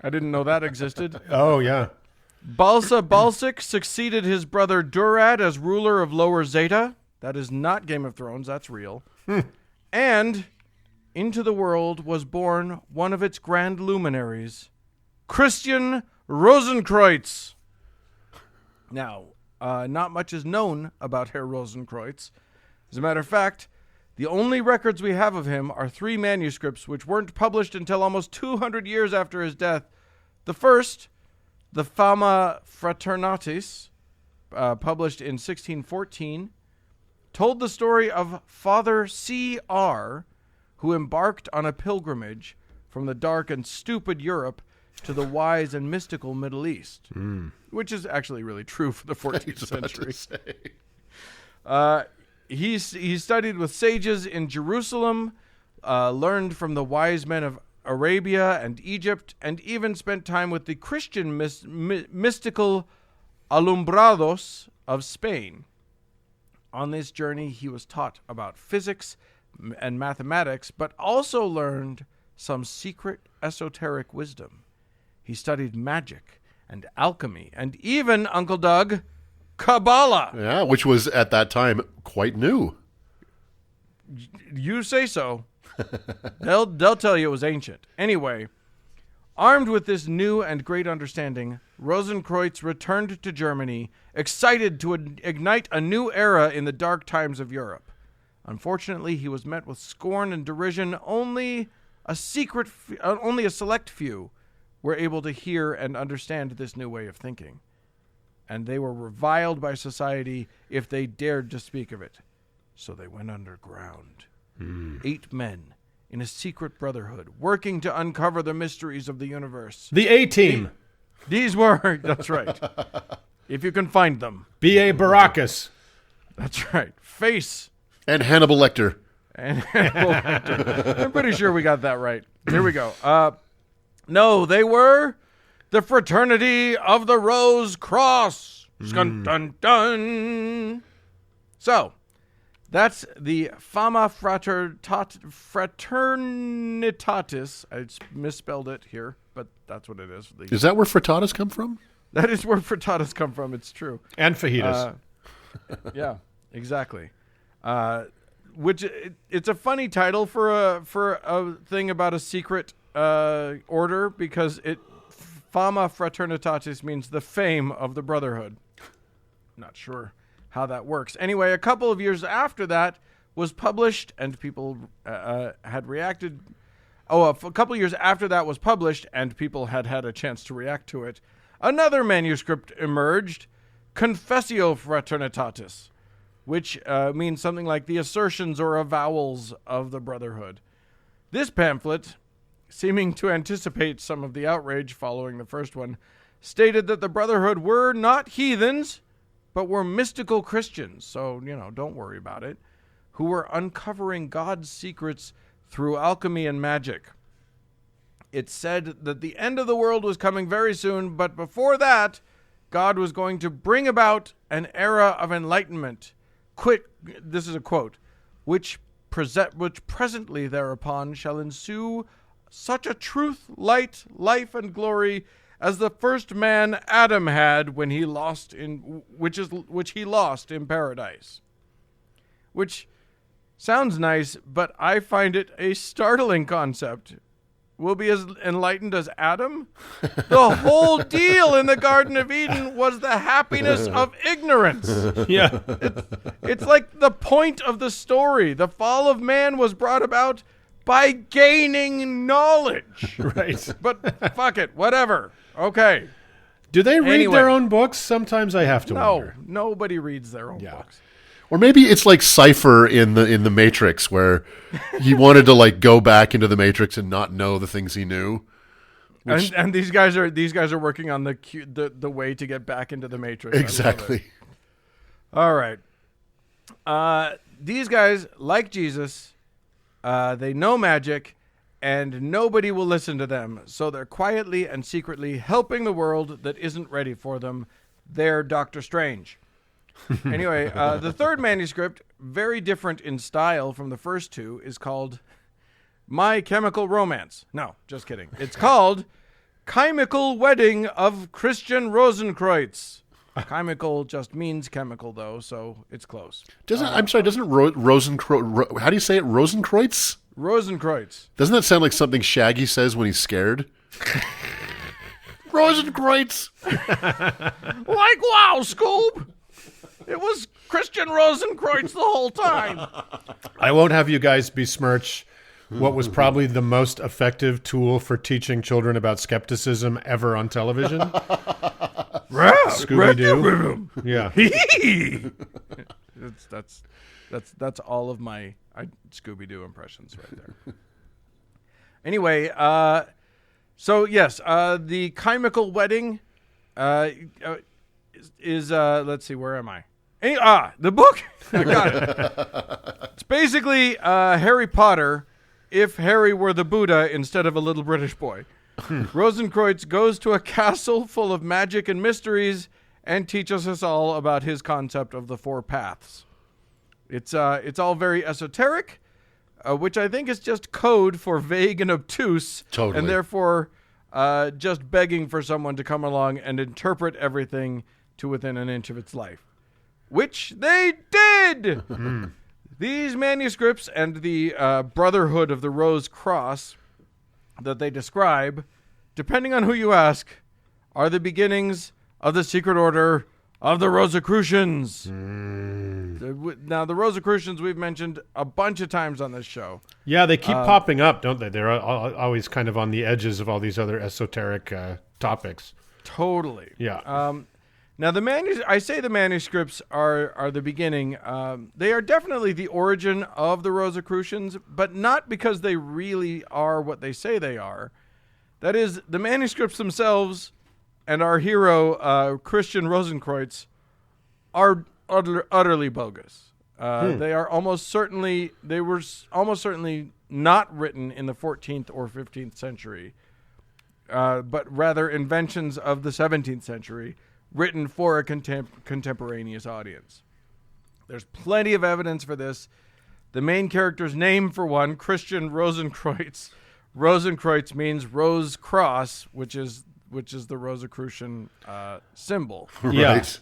I didn't know that existed. Oh, yeah. Balsa Balsic succeeded his brother Durad as ruler of Lower Zeta. That is not Game of Thrones, that's real. And into the world was born one of its grand luminaries, Christian Rosenkreutz. Now, not much is known about Herr Rosenkreutz. As a matter of fact, the only records we have of him are 3 manuscripts which weren't published until almost 200 years after his death. The first, the Fama Fraternatis, published in 1614, told the story of Father C.R., who embarked on a pilgrimage from the dark and stupid Europe to the wise and mystical Middle East, which is actually really true for the 14th century. He studied with sages in Jerusalem, learned from the wise men of Arabia and Egypt, and even spent time with the Christian mystical alumbrados of Spain. On this journey, he was taught about physics and mathematics, but also learned some secret esoteric wisdom. He studied magic and alchemy and even, Uncle Doug, Kabbala. Yeah, which was at that time quite new. You say so. They'll tell you it was ancient. Anyway, armed with this new and great understanding, Rosenkreutz returned to Germany, excited to ignite a new era in the dark times of Europe. Unfortunately, he was met with scorn and derision. Only a select few were able to hear and understand this new way of thinking. And they were reviled by society if they dared to speak of it. So they went underground. 8 men in a secret brotherhood, working to uncover the mysteries of the universe. The A-Team. These were, that's right. If you can find them. B.A. Baracus. That's right. Face. And Hannibal Lecter. I'm pretty sure we got that right. Here we go. No, they were the Fraternity of the Rose Cross. Dun, dun, dun. So, that's the Fama Fraternitatis. I misspelled it here, but that's what it is. Is that where frittatas come from? That is where frittatas come from. It's true. And fajitas. Yeah, exactly. Which it's a funny title for a thing about a secret order, because Fama Fraternitatis means the fame of the brotherhood. Not sure how that works. Anyway, a couple of years after that was published, and people had reacted. A couple of years after that was published, and people had a chance to react to it. Another manuscript emerged, Confessio Fraternitatis, which means something like the assertions or avowals of the brotherhood. This pamphlet seeming to anticipate some of the outrage following the first one, stated that the Brotherhood were not heathens, but were mystical Christians, so, don't worry about it, who were uncovering God's secrets through alchemy and magic. It said that the end of the world was coming very soon, but before that, God was going to bring about an era of enlightenment. This is a quote, which presently thereupon shall ensue such a truth, light, life, and glory as the first man Adam had when he lost which he lost in paradise. Which sounds nice, but I find it a startling concept. Will be as enlightened as Adam? The whole deal in the Garden of Eden was the happiness of ignorance. Yeah. It's like the point of the story. The fall of man was brought about by gaining knowledge. Right. But fuck it, whatever. Okay. Do they read their own books? Sometimes I have to wonder. No, nobody reads their own books. Or maybe it's like Cypher in the Matrix, where he wanted to go back into the Matrix and not know the things he knew. And these guys are working on the way to get back into the Matrix. Exactly. All right. These guys, like Jesus, they know magic, and nobody will listen to them. So they're quietly and secretly helping the world that isn't ready for them. They're Doctor Strange. Anyway, the third manuscript, very different in style from the first two, is called My Chemical Romance. No, just kidding. It's called Chemical Wedding of Christian Rosenkreutz. Chemical just means chemical, though, so it's close. Doesn't Rosenkreutz, how do you say it? Rosenkreutz? Rosenkreutz. Doesn't that sound like something Shaggy says when he's scared? Rosenkreutz. Like, wow, Scoob. It was Christian Rosenkreutz the whole time. I won't have you guys besmirch what was probably the most effective tool for teaching children about skepticism ever on television. Scooby-Doo. Yeah. That's all of my Scooby-Doo impressions right there. Anyway, so yes, the chemical wedding is let's see, where am I? The book. I got it. It's basically Harry Potter if Harry were the Buddha instead of a little British boy. Rosenkreutz goes to a castle full of magic and mysteries and teaches us all about his concept of the four paths. It's all very esoteric, which I think is just code for vague and obtuse, totally. And therefore just begging for someone to come along and interpret everything to within an inch of its life. Which they did! These manuscripts and the Brotherhood of the Rose Cross that they describe, depending on who you ask, are the beginnings of the secret order of the Rosicrucians. Now, the Rosicrucians we've mentioned a bunch of times on this show. Yeah, they keep popping up, don't they? They're always kind of on the edges of all these other esoteric topics. Totally. Yeah. Now, I say the manuscripts are the beginning. They are definitely the origin of the Rosicrucians, but not because they really are what they say they are. That is, the manuscripts themselves and our hero, Christian Rosenkreutz, are utterly bogus. They were almost certainly not written in the 14th or 15th century, but rather inventions of the 17th century, written for a contemporaneous audience. There's plenty of evidence for this. The main character's name, for one, Christian Rosenkreutz. Rosenkreutz means Rose Cross, which is the Rosicrucian symbol. Yeah. Right.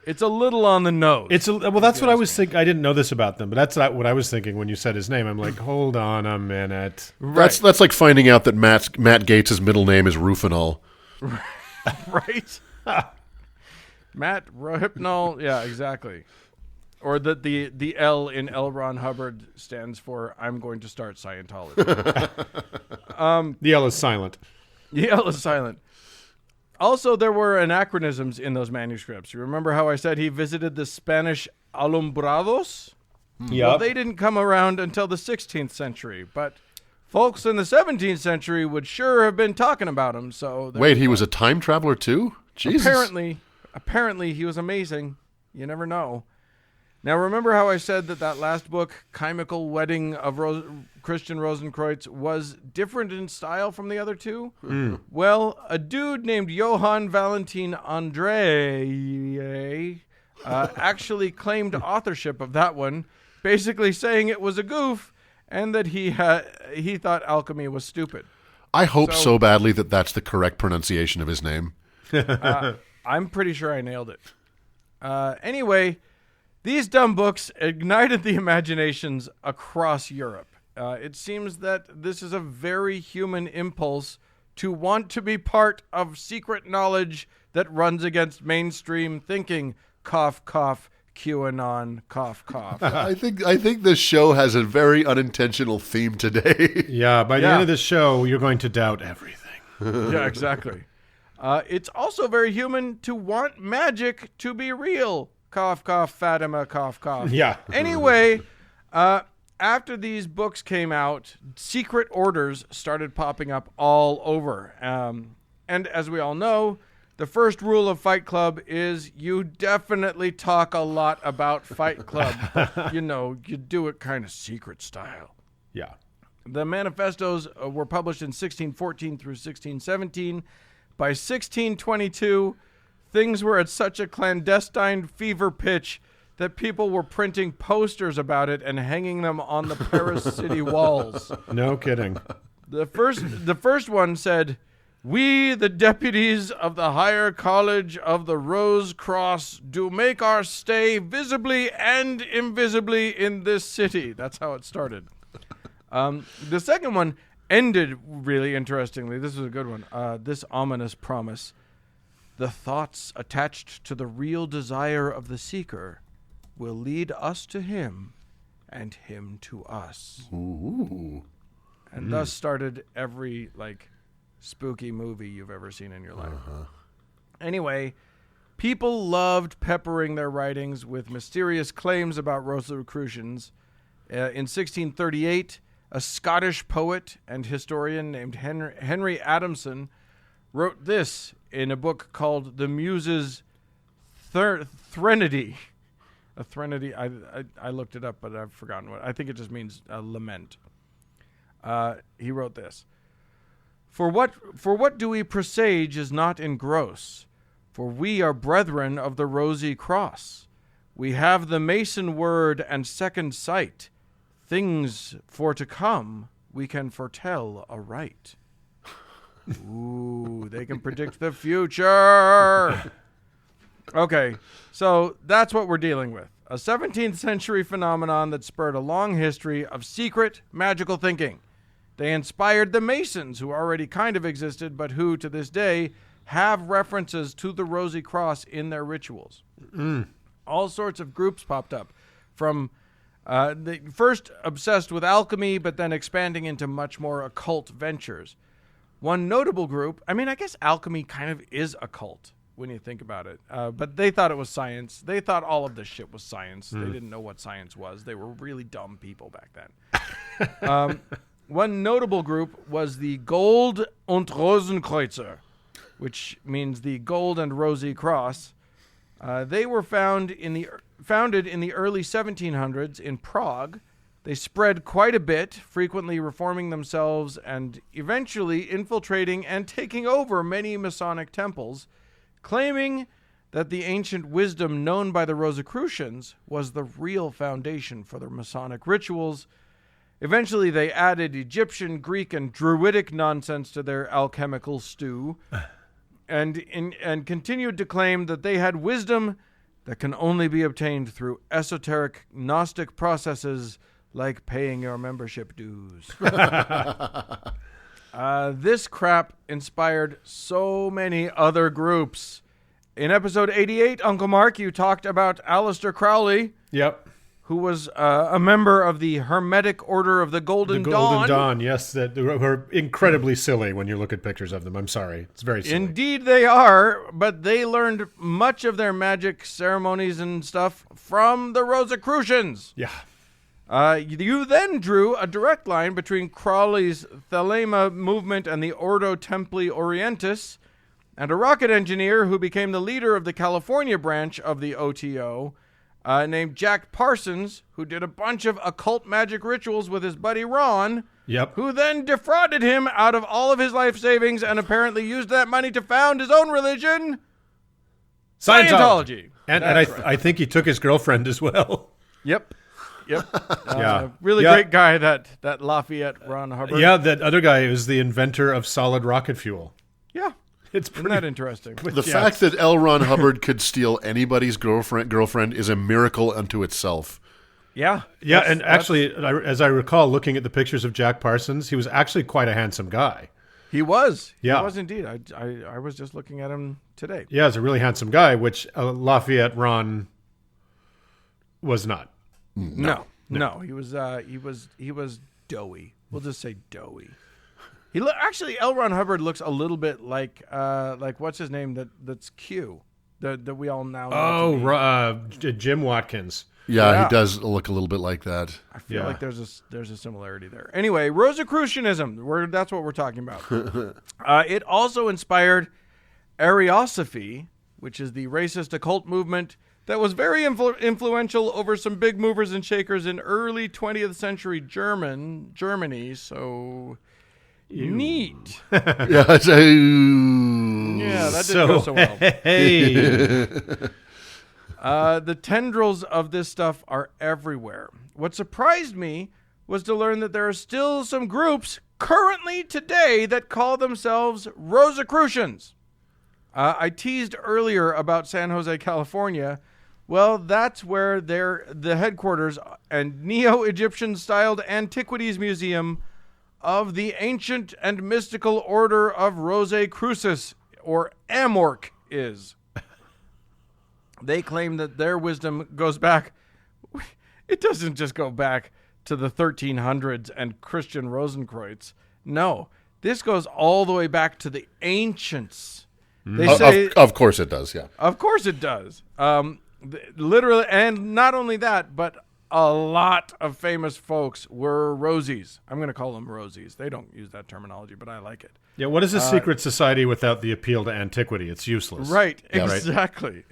It's a little on the nose. That's what I was thinking. I didn't know this about them, but that's not what I was thinking when you said his name. I'm like, hold on a minute. Right. That's like finding out that Matt Gates' middle name is Rufinol. Right? Matt Rohypnol, yeah, exactly. Or that the L in L. Ron Hubbard stands for I'm going to start Scientology. The L is silent. The L is silent. Also, there were anachronisms in those manuscripts. You remember how I said he visited the Spanish Alumbrados? Yeah. Well, they didn't come around until the 16th century, but folks in the 17th century would sure have been talking about him. So wait, he was a time traveler too? Jesus. Apparently he was amazing. You never know. Now, remember how I said that last book, Chemical Wedding of Christian Rosenkreutz, was different in style from the other two? Mm. Well, a dude named Johann Valentin André actually claimed authorship of that one, basically saying it was a goof and that he thought alchemy was stupid. I hope so badly that that's the correct pronunciation of his name. I'm pretty sure I nailed it. Anyway, these dumb books ignited the imaginations across Europe. It seems that this is a very human impulse to want to be part of secret knowledge that runs against mainstream thinking. Cough, cough, QAnon, cough, cough. I think this show has a very unintentional theme today. Yeah, by the end of this show, you're going to doubt everything. Yeah, exactly. It's also very human to want magic to be real. Cough, cough, Fatima, cough, cough. Yeah. Anyway, after these books came out, secret orders started popping up all over. And as we all know, the first rule of Fight Club is you definitely talk a lot about Fight Club. But, you do it kind of secret style. Yeah. The manifestos were published in 1614 through 1617. By 1622, things were at such a clandestine fever pitch that people were printing posters about it and hanging them on the Paris city walls. No kidding. The first one said, "We, the deputies of the Higher College of the Rose Cross, do make our stay visibly and invisibly in this city." That's how it started. The second one ended really interestingly. This was a good one. This ominous promise: "The thoughts attached to the real desire of the seeker will lead us to him and him to us." Ooh. And thus started every, spooky movie you've ever seen in your life. Uh-huh. Anyway, people loved peppering their writings with mysterious claims about Rosicrucians. In 1638, a Scottish poet and historian named Henry Adamson wrote this in a book called The Muses' Threnody. A threnody, I looked it up, but I've forgotten what. I think it just means lament. He wrote this. For what do we presage is not engross, for we are brethren of the rosy cross. We have the mason word and second sight. Things for to come we can foretell aright. Ooh, they can predict the future. Okay, so that's what we're dealing with. A 17th century phenomenon that spurred a long history of secret magical thinking. They inspired the Masons, who already kind of existed, but who, to this day, have references to the Rosy Cross in their rituals. All sorts of groups popped up, from the first obsessed with alchemy, but then expanding into much more occult ventures. One notable group, I guess alchemy kind of is a cult when you think about it, but they thought it was science. They thought all of this shit was science. They didn't know what science was. They were really dumb people back then. One notable group was the Gold- und Rosenkreuzer, which means the Gold and Rosy Cross. They were founded in the early 1700s in Prague. They spread quite a bit, frequently reforming themselves and eventually infiltrating and taking over many Masonic temples, claiming that the ancient wisdom known by the Rosicrucians was the real foundation for their Masonic rituals. Eventually, they added Egyptian, Greek, and Druidic nonsense to their alchemical stew, and continued to claim that they had wisdom that can only be obtained through esoteric Gnostic processes like paying your membership dues. This crap inspired so many other groups. In episode 88, Uncle Mark, you talked about Aleister Crowley. Yep. Who was a member of the Hermetic Order of the Golden Dawn. The Golden Dawn, yes. That are incredibly silly when you look at pictures of them. I'm sorry. It's very silly. Indeed they are, but they learned much of their magic ceremonies and stuff from the Rosicrucians. Yeah. You then drew a direct line between Crawley's Thelema movement and the Ordo Templi Orientis, and a rocket engineer who became the leader of the California branch of the OTO, named Jack Parsons, who did a bunch of occult magic rituals with his buddy Ron, who then defrauded him out of all of his life savings and apparently used that money to found his own religion, Scientology. And I think he took his girlfriend as well. Yep. Really great guy, that Lafayette Ron Hubbard. Yeah, that other guy is the inventor of solid rocket fuel. Yeah. Isn't that interesting? The fact that L. Ron Hubbard could steal anybody's girlfriend is a miracle unto itself. Yeah. Yeah, and actually, as I recall, looking at the pictures of Jack Parsons, he was actually quite a handsome guy. He was. Yeah. He was indeed. I was just looking at him today. Yeah, he's a really handsome guy, which Lafayette Ron was not. No. He was doughy. We'll just say doughy. Actually, L. Ron Hubbard looks a little bit like what's his name that's Q that we all now know. Jim Watkins. Yeah, he does look a little bit like that. I feel like there's a similarity there. Anyway, Rosicrucianism, that's what we're talking about. It also inspired Ariosophy, which is the racist occult movement that was very influential over some big movers and shakers in early 20th century Germany. So neat. Yeah, that didn't go so well. Hey. The tendrils of this stuff are everywhere. What surprised me was to learn that there are still some groups currently today that call themselves Rosicrucians. I teased earlier about San Jose, California. Well, that's where the headquarters and Neo-Egyptian styled antiquities museum of the ancient and mystical order of Rosicrucians, or Amorc, is. They claim that their wisdom goes back. It doesn't just go back to the 1300s and Christian Rosenkreuz. No, this goes all the way back to the ancients. They say, of course it does, yeah. Of course it does. Literally, and not only that, but a lot of famous folks were Rosies. I'm going to call them Rosies. They don't use that terminology, but I like it. Yeah, what is a secret society without the appeal to antiquity? It's useless. Right, exactly.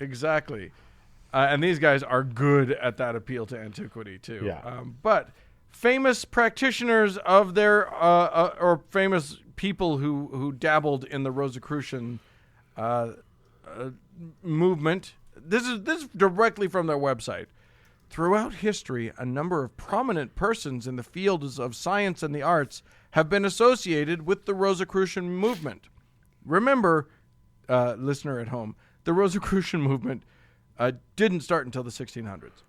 And these guys are good at that appeal to antiquity, too. Yeah. But famous practitioners of their, or famous people who dabbled in the Rosicrucian movement, this is directly from their website. Throughout history, a number of prominent persons in the fields of science and the arts have been associated with the Rosicrucian movement. Remember, listener at home, the Rosicrucian movement didn't start until the 1600s.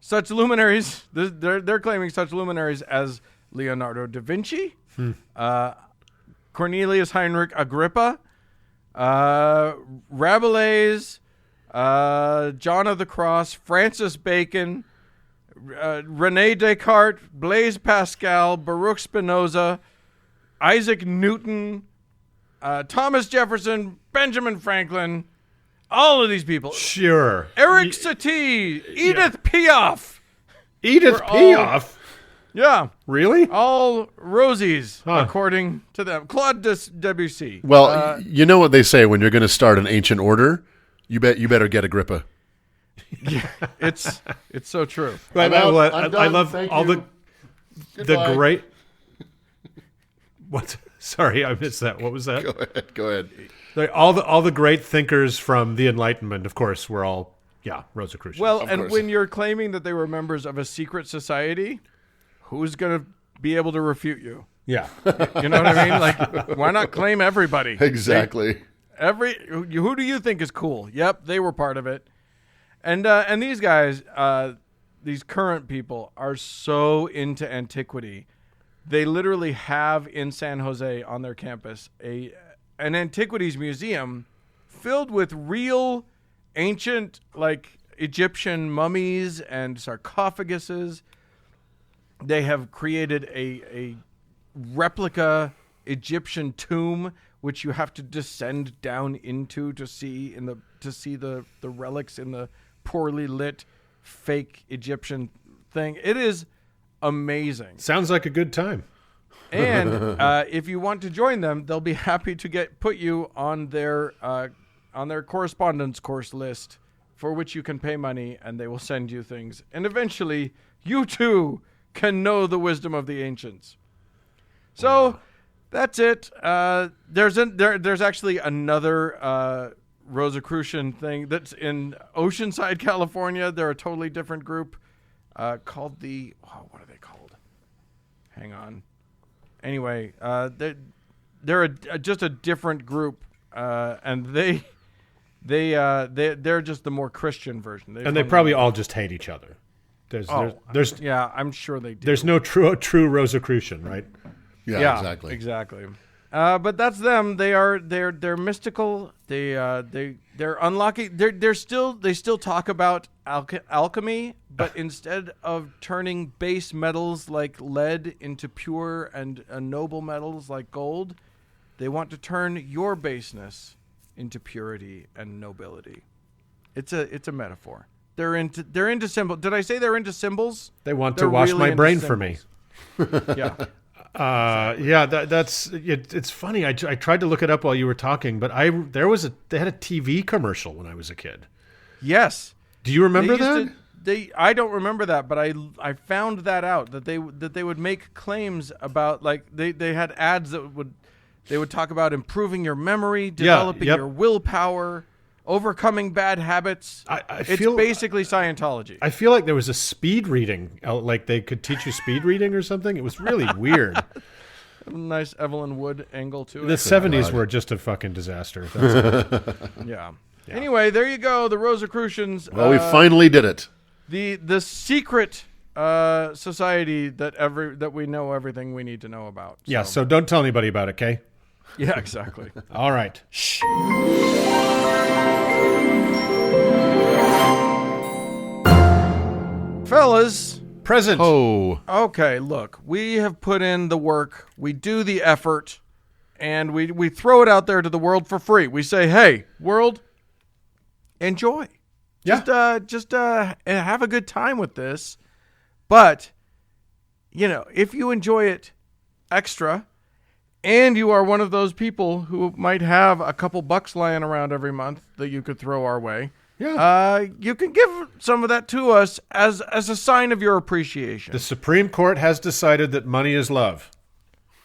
Such luminaries, they're claiming such luminaries as Leonardo da Vinci, Cornelius Heinrich Agrippa, Rabelais, John of the Cross, Francis Bacon, René Descartes, Blaise Pascal, Baruch Spinoza, Isaac Newton, Thomas Jefferson, Benjamin Franklin, all of these people. Sure. Eric Satie, Edith Piaf. Edith Piaf? Yeah. Really? All Rosies, according to them. Claude Debussy. Well, you know what they say when you're going to start an ancient order? You better get Agrippa. Yeah, it's so true. Right, I love all the great. What? Sorry, I missed that. What was that? Go ahead. All the great thinkers from the Enlightenment, of course, were all Rosicrucians. Well, and when you're claiming that they were members of a secret society, who's going to be able to refute you? Yeah, you know what I mean. Like, why not claim everybody? Exactly. Who do you think is cool? Yep, they were part of it. And these guys, these current people, are so into antiquity. They literally have in San Jose on their campus an antiquities museum filled with real ancient, like, Egyptian mummies and sarcophaguses. They have created a replica Egyptian tomb, which you have to descend down into to see the relics in the poorly lit fake Egyptian thing. It is amazing. Sounds like a good time. And if you want to join them, they'll be happy to put you on their correspondence course list, for which you can pay money, and they will send you things. And eventually, you too can know the wisdom of the ancients. So that's it. There's actually another Rosicrucian thing that's in Oceanside, California. They're a totally different group called what are they called? Hang on. Anyway, they're just a different group, and they're just the more Christian version. And they probably all just hate each other. There's yeah, I'm sure they do. There's no true Rosicrucian, right? Yeah, exactly. But that's them. They're mystical. They're unlocking. They still talk about alchemy, but instead of turning base metals like lead into pure and noble metals like gold, they want to turn your baseness into purity and nobility. It's a metaphor. They're into symbol. Did I say they're into symbols? They want to wash my brain for me. Yeah. That's it. It's funny. I tried to look it up while you were talking, but they had a TV commercial when I was a kid. Yes. Do you remember that? I don't remember that, but I found that out that they would make claims about, like, they had ads that would talk about improving your memory, developing your willpower, overcoming bad habits. It's basically Scientology. I feel like there was a speed reading, like they could teach you speed reading or something. It was really weird. Nice Evelyn Wood angle to it. The 70s were just a fucking disaster. Yeah. Anyway, there you go. The Rosicrucians. Well, we finally did it. The secret society that we know everything we need to know about. Yeah. So don't tell anybody about it, okay? Yeah, exactly. All right. Shh. Fellas. Present. Oh. Okay, look. We have put in the work. We do the effort. And we throw it out there to the world for free. We say, hey, world, enjoy. Yeah. Just have a good time with this. But, if you enjoy it extra, and you are one of those people who might have a couple bucks lying around every month that you could throw our way, you can give some of that to us as a sign of your appreciation. The Supreme Court has decided that money is love.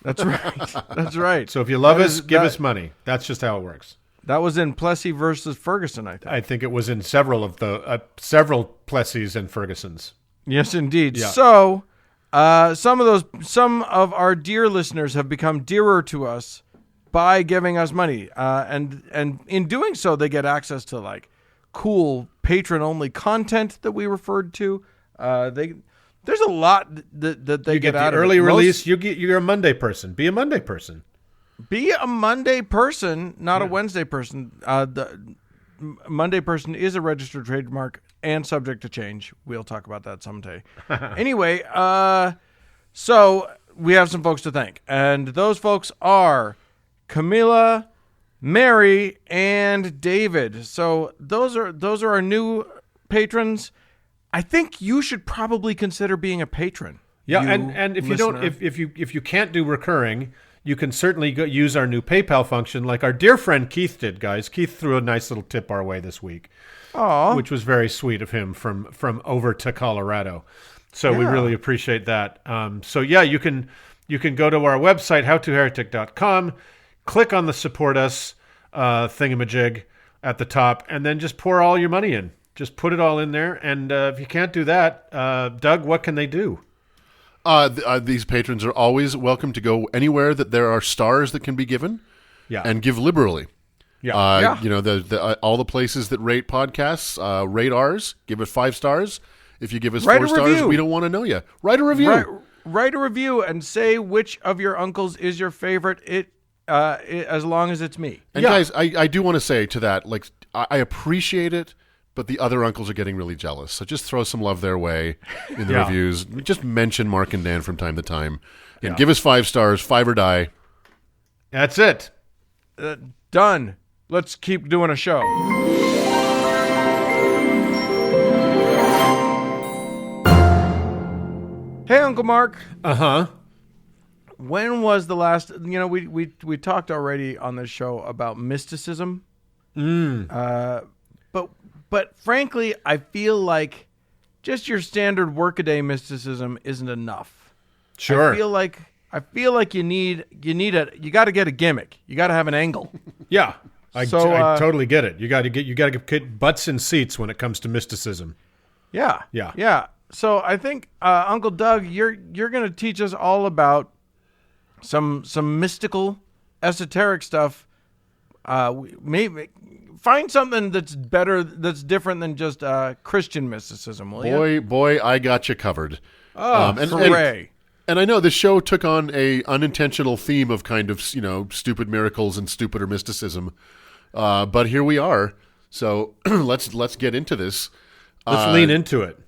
That's right. That's right. So if you love us, give us money. That's just how it works. That was in Plessy versus Ferguson, I think. I think it was in several of the several Plessys and Fergusons. Yes, indeed. Yeah. So, some of our dear listeners have become dearer to us by giving us money, and in doing so, they get access to, like, cool patron-only content that we referred to. There's a lot that they get out of it. Early release. You're a Monday person. Be a Monday person. Be a Monday person, not a Wednesday person. The Monday person is a registered trademark and subject to change. We'll talk about that someday. Anyway, so we have some folks to thank, and those folks are Camila, Mary, and David. So those are our new patrons. I think you should probably consider being a patron. Yeah, and if listener. if you can't do recurring, you can certainly use our new PayPal function, like our dear friend Keith did, guys. Keith threw a nice little tip our way this week, which was very sweet of him from over to Colorado. So we really appreciate that. So yeah, you can go to our website, howtoheretic.com, click on the support us thingamajig at the top, and then just pour all your money in. Just put it all in there. And if you can't do that, Doug, what can they do? These patrons are always welcome to go anywhere that there are stars that can be given, and give liberally. All the places that rate podcasts, rate ours. Give it 5 stars. If you give us 4 stars, we don't want to know you. Write a review. Write a review and say which of your uncles is your favorite. As long as it's me. And guys, I do want to say to that, like, I appreciate it. But the other uncles are getting really jealous. So just throw some love their way in the reviews. Just mention Mark and Dan from time to time. And give us 5 stars, 5 or die. That's it. Done. Let's keep doing a show. Hey, Uncle Mark. Uh-huh. When was the last? We talked already on this show about mysticism. But frankly, I feel like just your standard workaday mysticism isn't enough. Sure. I feel like you got to get a gimmick. You got to have an angle. Yeah. I totally get it. You got to get butts in seats when it comes to mysticism. Yeah. Yeah. Yeah. So I think Uncle Doug, you're going to teach us all about some mystical, esoteric stuff. Maybe find something that's better, that's different than just Christian mysticism, will you? Boy, I got you covered. Oh, hooray. And I know the show took on a unintentional theme of kind of, stupid miracles and stupider mysticism. But here we are. So let's get into this. Let's lean into it.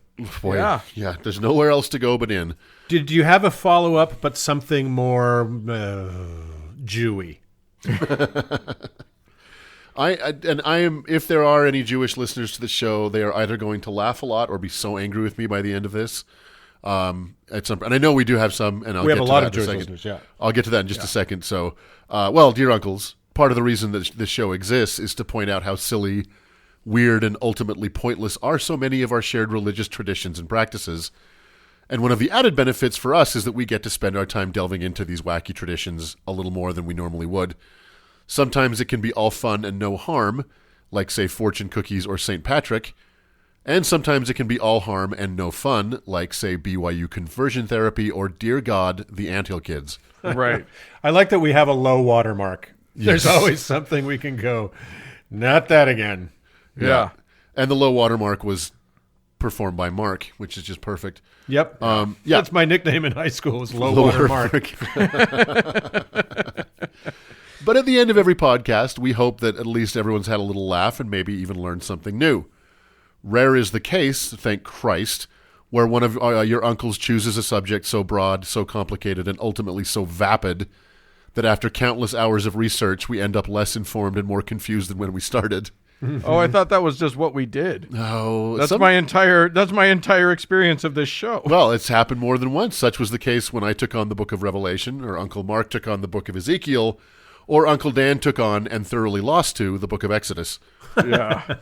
Boy, yeah. There's nowhere else to go but in. Did you have a follow-up, but something more Jewy? I am. If there are any Jewish listeners to the show, they are either going to laugh a lot or be so angry with me by the end of this. And I know we do have some, and we have a lot of Jewish listeners. Yeah, I'll get to that in just a second. So, well, dear uncles, part of the reason that this show exists is to point out how silly, weird, and ultimately pointless are so many of our shared religious traditions and practices. And one of the added benefits for us is that we get to spend our time delving into these wacky traditions a little more than we normally would. Sometimes it can be all fun and no harm, like, say, fortune cookies or St. Patrick. And sometimes it can be all harm and no fun, like, say, BYU conversion therapy or, dear God, the Anthill Kids. Right. I like that we have a low water mark. Yes. There's always something we can go, not that again. Yeah. And the low water mark was performed by Mark, which is just perfect. Yep. That's my nickname in high school, was low water mark. But at the end of every podcast, we hope that at least everyone's had a little laugh and maybe even learned something new. Rare is the case, thank Christ, where one of your uncles chooses a subject so broad, so complicated, and ultimately so vapid that after countless hours of research, we end up less informed and more confused than when we started. Oh, I thought that was just what we did. No, that's my entire experience of this show. Well, it's happened more than once. Such was the case when I took on the book of Revelation, or Uncle Mark took on the book of Ezekiel, or Uncle Dan took on and thoroughly lost to the book of Exodus. Yeah.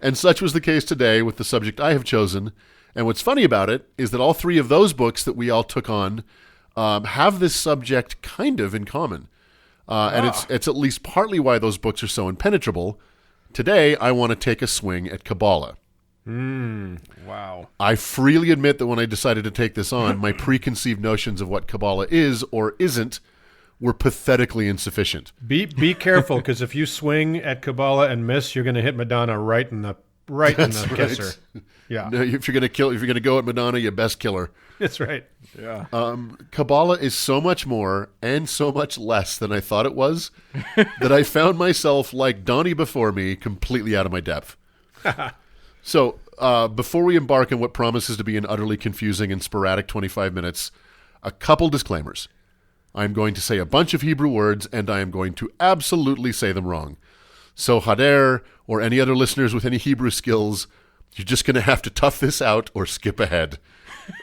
And such was the case today with the subject I have chosen. And what's funny about it is that all three of those books that we all took on have this subject kind of in common. And it's at least partly why those books are so impenetrable. Today, I want to take a swing at Kabbala. Wow. I freely admit that when I decided to take this on, my preconceived notions of what Kabbala is or isn't were pathetically insufficient. Be careful, because if you swing at Kabbala and miss, you're going to hit Madonna right in the kisser. Yeah. No, if you're going to go at Madonna, you best kill her. That's right. Yeah. Kabbala is so much more and so much less than I thought it was that I found myself, like Donnie before me, completely out of my depth. So, before we embark on what promises to be an utterly confusing and sporadic 25 minutes, a couple disclaimers. I'm going to say a bunch of Hebrew words, and I am going to absolutely say them wrong. So, Hader, or any other listeners with any Hebrew skills, you're just going to have to tough this out or skip ahead.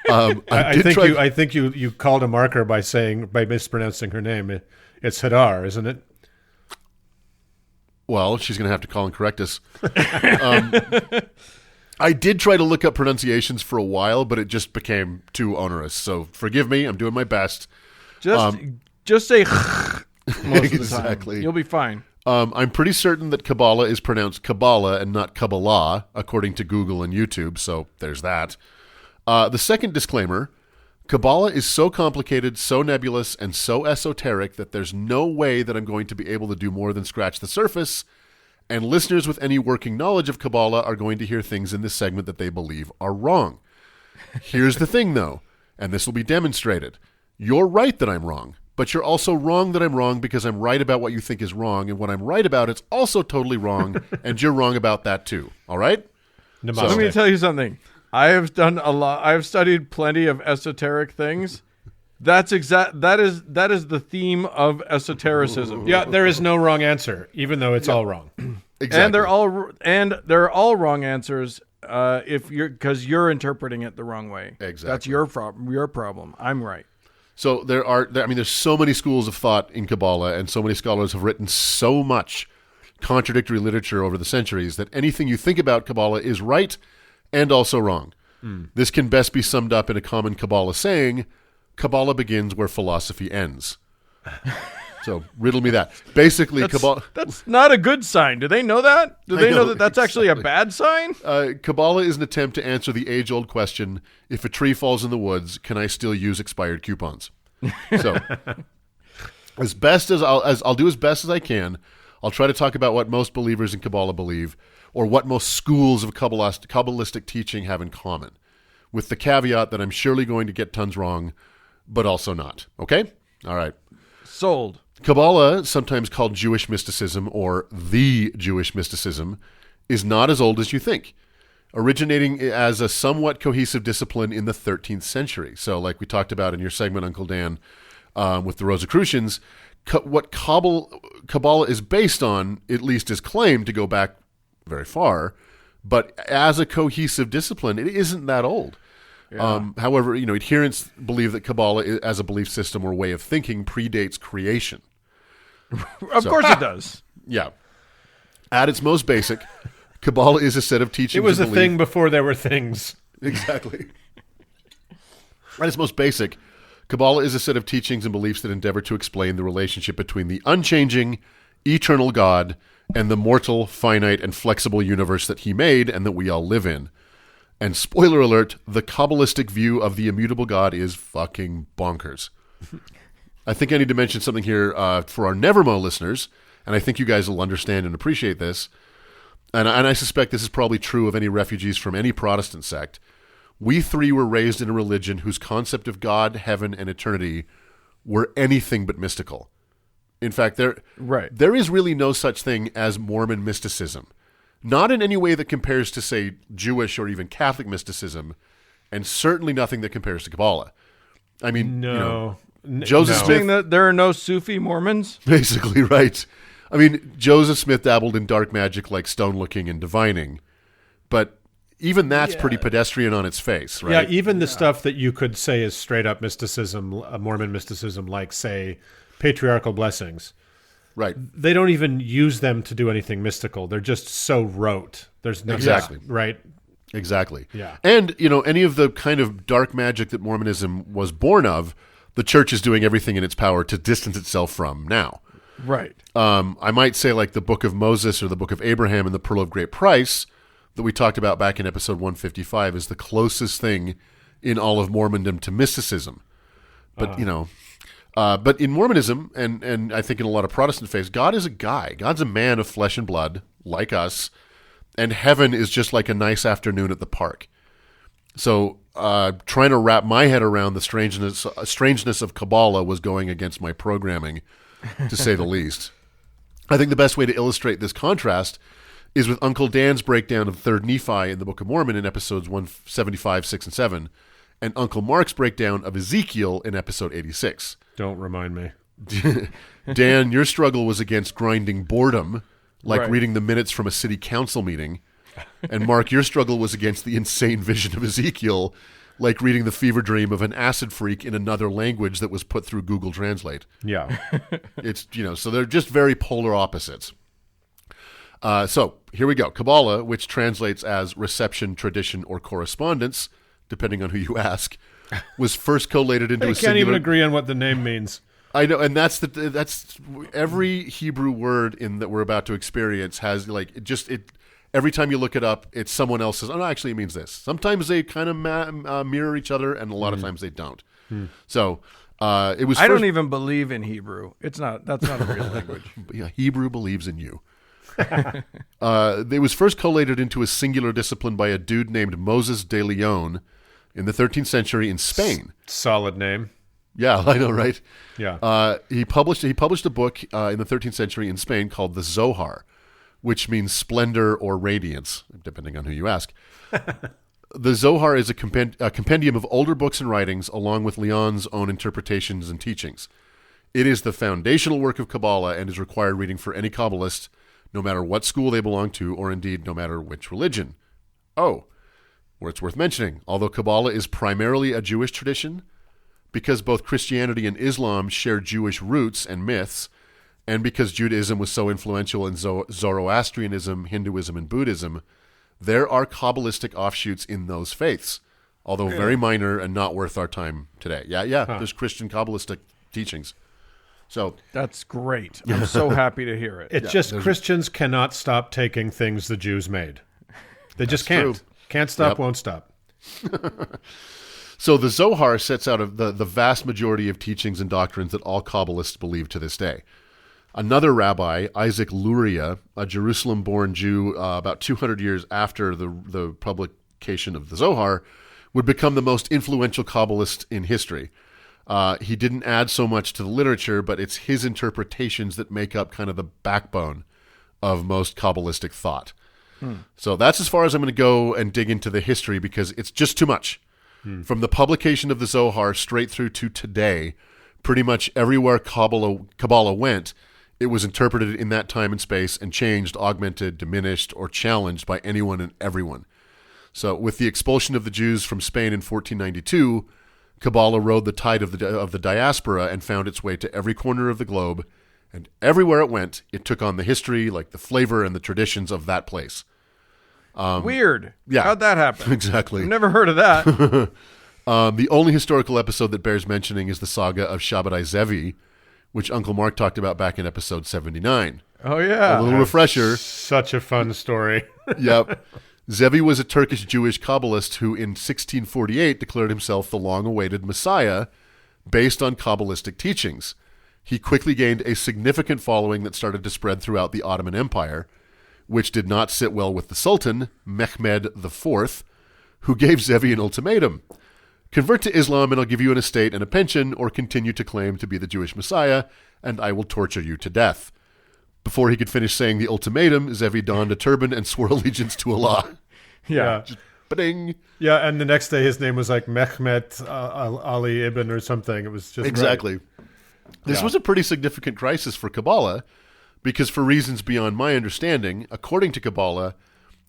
I think you called a marker by mispronouncing her name. It's Hadar, isn't it? Well, she's going to have to call and correct us. I did try to look up pronunciations for a while, but it just became too onerous. So forgive me. I'm doing my best. Just say most exactly. Of the time. You'll be fine. I'm pretty certain that Kabbala is pronounced Kabbala and not Kabbalah, according to Google and YouTube, so there's that. The second disclaimer, Kabbala is so complicated, so nebulous, and so esoteric that there's no way that I'm going to be able to do more than scratch the surface, and listeners with any working knowledge of Kabbala are going to hear things in this segment that they believe are wrong. Here's the thing, though, and this will be demonstrated. You're right that I'm wrong, but you're also wrong that I'm wrong because I'm right about what you think is wrong, and what I'm right about, it's also totally wrong, and you're wrong about that too. All right? So let me tell you something. I have done a lot. I've studied plenty of esoteric things. That is the theme of esotericism. Yeah, there is no wrong answer, even though it's all wrong. Exactly. And they're all wrong answers, because you're interpreting it the wrong way. Exactly. That's your problem. I'm right. So there's so many schools of thought in Kabbala, and so many scholars have written so much contradictory literature over the centuries that anything you think about Kabbala is right and also wrong. This can best be summed up in a common Kabbala saying, Kabbala begins where philosophy ends. So riddle me that. Basically, Kabbala... That's not a good sign. Do they know that? Do they know that that's actually a bad sign? Kabbala is an attempt to answer the age-old question, if a tree falls in the woods, can I still use expired coupons? So, I'll do as best as I can. I'll try to talk about what most believers in Kabbala believe, or what most schools of Kabbalistic teaching have in common, with the caveat that I'm surely going to get tons wrong, but also not. Okay? All right. Sold. Kabbala, sometimes called Jewish mysticism or the Jewish mysticism, is not as old as you think, originating as a somewhat cohesive discipline in the 13th century. So like we talked about in your segment, Uncle Dan, with the Rosicrucians, what Kabbala is based on, at least is claimed to go back very far, but as a cohesive discipline, it isn't that old. Yeah. However, adherents believe that Kabbala as a belief system or way of thinking predates creation. Of course it does. Yeah. At its most basic, Kabbala is a set of teachings. It was a thing before there were things. Exactly. At its most basic, Kabbala is a set of teachings and beliefs that endeavor to explain the relationship between the unchanging, eternal God and the mortal, finite, and flexible universe that he made and that we all live in. And spoiler alert, the Kabbalistic view of the immutable God is fucking bonkers. I think I need to mention something here for our Nevermo listeners, and I think you guys will understand and appreciate this. And I suspect this is probably true of any refugees from any Protestant sect. We three were raised in a religion whose concept of God, heaven, and eternity were anything but mystical. In fact, there is really no such thing as Mormon mysticism. Not in any way that compares to, say, Jewish or even Catholic mysticism, and certainly nothing that compares to Kabbala. I mean, Joseph Smith... Saying that there are no Sufi Mormons? Basically, right. I mean, Joseph Smith dabbled in dark magic like stone looking and divining, but even that's pretty pedestrian on its face, right? Yeah, even the stuff that you could say is straight up mysticism, Mormon mysticism, like, say, patriarchal blessings. Right. They don't even use them to do anything mystical. They're just so rote. There's no Exactly. Right. Exactly. Yeah. And, any of the kind of dark magic that Mormonism was born of, the church is doing everything in its power to distance itself from now. Right. I might say like the Book of Moses or the Book of Abraham and the Pearl of Great Price that we talked about back in episode 155 is the closest thing in all of Mormondom to mysticism. But, but in Mormonism, and I think in a lot of Protestant faiths, God is a guy. God's a man of flesh and blood, like us, and heaven is just like a nice afternoon at the park. So trying to wrap my head around the strangeness of Kabbala was going against my programming, to say the least. I think the best way to illustrate this contrast is with Uncle Dan's breakdown of 3rd Nephi in the Book of Mormon in episodes 175, 6, and 7, and Uncle Mark's breakdown of Ezekiel in episode 86. Don't remind me. Dan, your struggle was against grinding boredom, like reading the minutes from a city council meeting. And Mark, your struggle was against the insane vision of Ezekiel, like reading the fever dream of an acid freak in another language that was put through Google Translate. Yeah. It's, so they're just very polar opposites. So here we go. Kabbala, which translates as reception, tradition, or correspondence, depending on who you ask, was first collated into a singular... I can't even agree on what the name means. I know, and that's every Hebrew word in that we're about to experience has every time you look it up, it's someone else says, oh, no, actually it means this. Sometimes they kind of mirror each other, and a lot of times they don't. So it was. I don't even believe in Hebrew. That's not a real language. Yeah, Hebrew believes in you. It was first collated into a singular discipline by a dude named Moses de Leon in the 13th century in Spain. Solid name. Yeah, I know, right? Yeah. He published a book in the 13th century in Spain called the Zohar, which means splendor or radiance, depending on who you ask. The Zohar is a compendium of older books and writings, along with Leon's own interpretations and teachings. It is the foundational work of Kabbala and is required reading for any Kabbalist, no matter what school they belong to, or indeed no matter which religion. Oh, well, it's worth mentioning, although Kabbala is primarily a Jewish tradition, because both Christianity and Islam share Jewish roots and myths, and because Judaism was so influential in Zoroastrianism, Hinduism, and Buddhism, there are Kabbalistic offshoots in those faiths, although very minor and not worth our time today. There's Christian Kabbalistic teachings. So that's great. I'm so happy to hear it. It's just Christians cannot stop taking things the Jews made. They just can't. True. Can't stop, won't stop. So the Zohar sets out the vast majority of teachings and doctrines that all Kabbalists believe to this day. Another rabbi, Isaac Luria, a Jerusalem-born Jew about 200 years after the publication of the Zohar, would become the most influential Kabbalist in history. He didn't add so much to the literature, but it's his interpretations that make up kind of the backbone of most Kabbalistic thought. So that's as far as I'm going to go and dig into the history, because it's just too much. From the publication of the Zohar straight through to today, pretty much everywhere Kabbala went, it was interpreted in that time and space and changed, augmented, diminished, or challenged by anyone and everyone. So with the expulsion of the Jews from Spain in 1492, Kabbala rode the tide of the diaspora and found its way to every corner of the globe, and everywhere it went, it took on the history, like the flavor and the traditions of that place. Weird. Yeah. How'd that happen? Exactly. I've never heard of that. The only historical episode that bears mentioning is the saga of Shabbatai Zevi, which Uncle Mark talked about back in episode 79. Oh, yeah. A little refresher. Such a fun story. Yep. Zevi was a Turkish Jewish Kabbalist who in 1648 declared himself the long-awaited Messiah based on Kabbalistic teachings. He quickly gained a significant following that started to spread throughout the Ottoman Empire, which did not sit well with the Sultan, Mehmed IV, who gave Zevi an ultimatum. Convert to Islam and I'll give you an estate and a pension, or continue to claim to be the Jewish Messiah, and I will torture you to death. Before he could finish saying the ultimatum, Zevi donned a turban and swore allegiance to Allah. Yeah. Just ba-ding. Yeah, and the next day his name was like Mehmet Ali Ibn or something. It was just Exactly. Right. This was a pretty significant crisis for Kabbala, because for reasons beyond my understanding, according to Kabbala,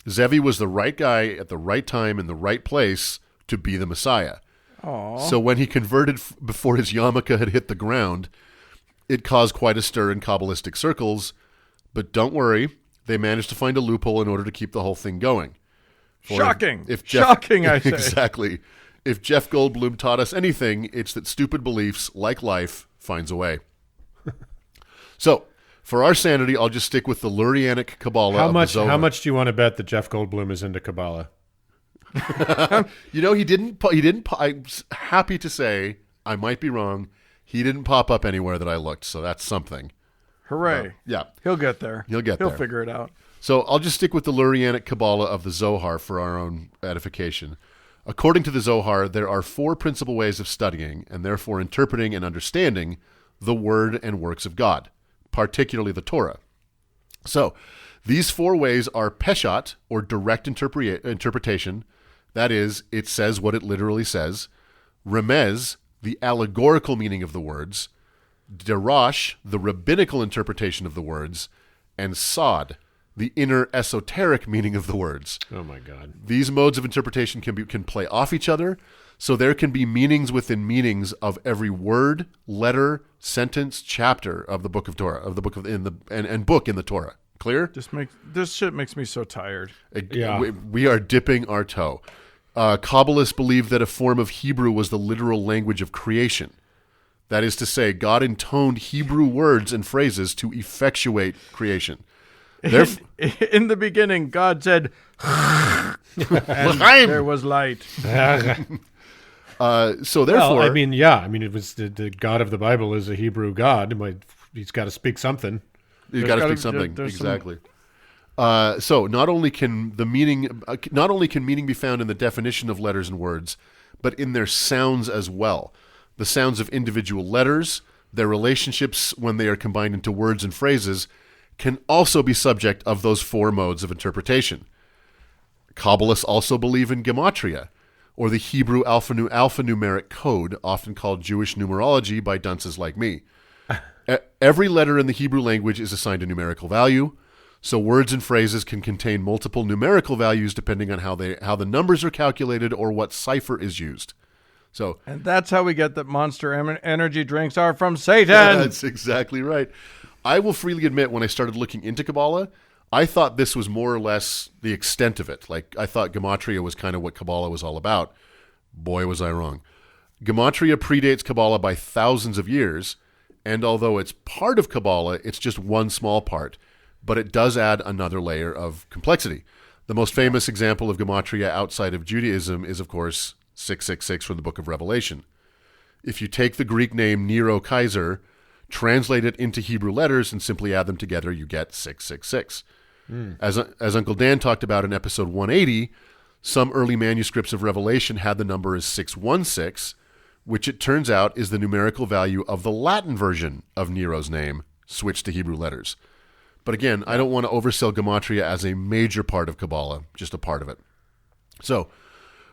Zevi was the right guy at the right time in the right place to be the Messiah. Aww. So when he converted before his yarmulke had hit the ground, it caused quite a stir in Kabbalistic circles. But don't worry, they managed to find a loophole in order to keep the whole thing going. Shocking. Shocking, I say. Exactly. If Jeff Goldblum taught us anything, it's that stupid beliefs, like life, finds a way. So, for our sanity, I'll just stick with the Lurianic Kabbala. How much do you want to bet that Jeff Goldblum is into Kabbala? You know, he didn't. I'm happy to say, I might be wrong, he didn't pop up anywhere that I looked, so that's something. Hooray. Yeah. He'll get there. He'll figure it out. So I'll just stick with the Lurianic Kabbala of the Zohar for our own edification. According to the Zohar, there are 4 principal ways of studying, and therefore interpreting and understanding, the Word and works of God, particularly the Torah. So, these 4 ways are Peshat, or direct interpretation. That is, it says what it literally says. Remez, the allegorical meaning of the words. Derash, the rabbinical interpretation of the words. And Sod, the inner esoteric meaning of the words. Oh my God. These modes of interpretation can play off each other, so there can be meanings within meanings of every word, letter, sentence, chapter of the book of Torah, of the book of and book in the Torah. Clear? This shit makes me so tired. Yeah. We are dipping our toe. Kabbalists believe that a form of Hebrew was the literal language of creation. That is to say, God intoned Hebrew words and phrases to effectuate creation. In the beginning, God said, and there was light. So therefore, well, it was the God of the Bible is a Hebrew God. He's got to speak something. He's got to speak something. Exactly. So not only can meaning be found in the definition of letters and words, but in their sounds as well. The sounds of individual letters, their relationships when they are combined into words and phrases, can also be subject of those 4 modes of interpretation. Kabbalists also believe in gematria, or the Hebrew alphanumeric code, often called Jewish numerology by dunces like me. Every letter in the Hebrew language is assigned a numerical value, So words and phrases can contain multiple numerical values depending on how the numbers are calculated or what cipher is used. And that's how we get that Monster Energy drinks are from Satan. That's exactly right. I will freely admit, when I started looking into Kabbala, I thought this was more or less the extent of it. Like, I thought Gematria was kind of what Kabbala was all about. Boy, was I wrong. Gematria predates Kabbala by thousands of years, and although it's part of Kabbala, it's just one small part, but it does add another layer of complexity. The most famous example of Gematria outside of Judaism is, of course, 666 from the Book of Revelation. If you take the Greek name Nero Kaiser, translate it into Hebrew letters, and simply add them together, you get 666. As Uncle Dan talked about in episode 180, some early manuscripts of Revelation had the number as 616, which it turns out is the numerical value of the Latin version of Nero's name, switched to Hebrew letters. But again, I don't want to oversell Gematria as a major part of Kabbala, just a part of it. So,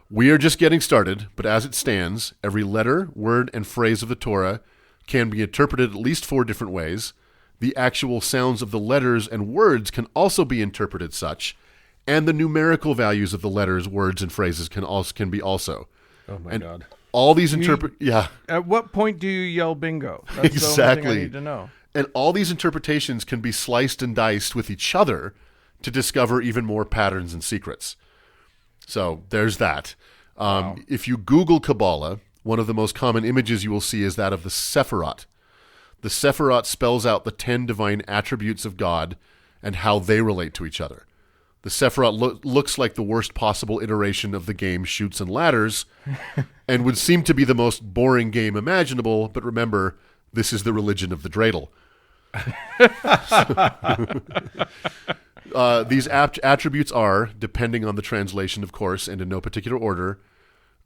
we are just getting started, but as it stands, every letter, word, and phrase of the Torah can be interpreted at least 4 different ways. The actual sounds of the letters and words can also be interpreted such, and the numerical values of the letters, words, and phrases can be also. Oh my God! All these At what point do you yell bingo? That's exactly. the only thing I need to know. And all these interpretations can be sliced and diced with each other to discover even more patterns and secrets. So there's that. Wow. If you Google Kabbala, one of the most common images you will see is that of the Sephirot. The Sephirot spells out the 10 divine attributes of God and how they relate to each other. The Sephirot looks like the worst possible iteration of the game Chutes and Ladders and would seem to be the most boring game imaginable, but remember, this is the religion of the dreidel. These attributes are, depending on the translation, of course, and in no particular order,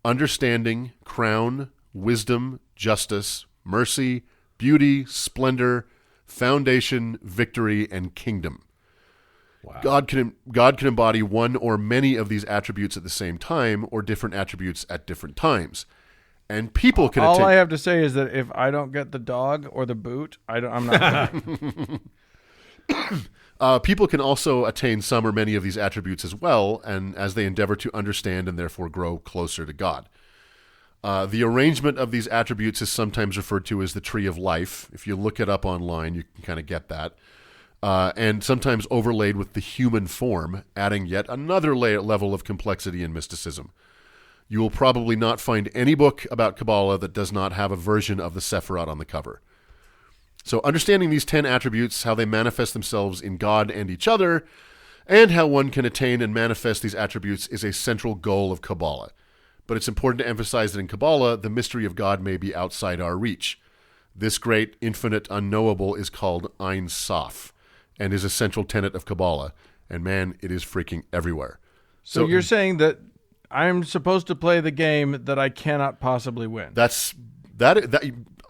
understanding, crown, wisdom, justice, mercy, beauty, splendor, foundation, victory, and kingdom. Wow. God can embody one or many of these attributes at the same time, or different attributes at different times. And people can All I have to say is that if I don't get the dog or the boot, I'm not people can also attain some or many of these attributes as well, and as they endeavor to understand and therefore grow closer to God. The arrangement of these attributes is sometimes referred to as the tree of life. If you look it up online, you can kind of get that. And sometimes overlaid with the human form, adding yet another level of complexity and mysticism. You will probably not find any book about Kabbala that does not have a version of the Sephirot on the cover. So understanding these 10 attributes, how they manifest themselves in God and each other, and how one can attain and manifest these attributes is a central goal of Kabbala. But it's important to emphasize that in Kabbala, the mystery of God may be outside our reach. This great, infinite, unknowable is called Ein Sof, and is a central tenet of Kabbala. And man, it is freaking everywhere. So you're saying that I'm supposed to play the game that I cannot possibly win. That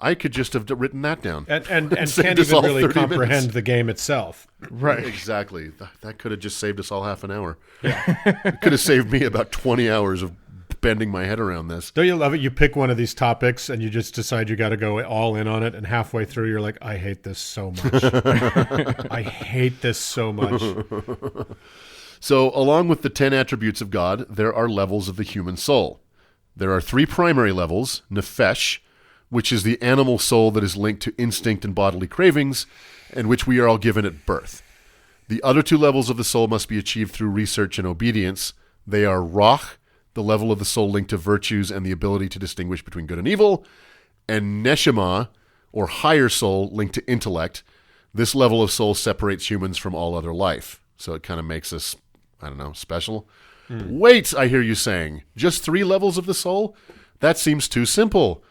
I could just have written that down. And can't even really comprehend the game itself. Right. Exactly. That could have just saved us all half an hour. Yeah. It could have saved me about 20 hours of bending my head around this. Don't you love it? You pick one of these topics and you just decide you got to go all in on it, and halfway through you're like, I hate this so much. I hate this so much. So, along with the 10 attributes of God, there are levels of the human soul. There are 3 primary levels: Nefesh, which is the animal soul that is linked to instinct and bodily cravings, and which we are all given at birth. The other 2 levels of the soul must be achieved through research and obedience. They are Roch, the level of the soul linked to virtues and the ability to distinguish between good and evil, and Neshama, or higher soul, linked to intellect. This level of soul separates humans from all other life. So it kind of makes us, I don't know, special. Wait, I hear you saying, just 3 levels of the soul? That seems too simple.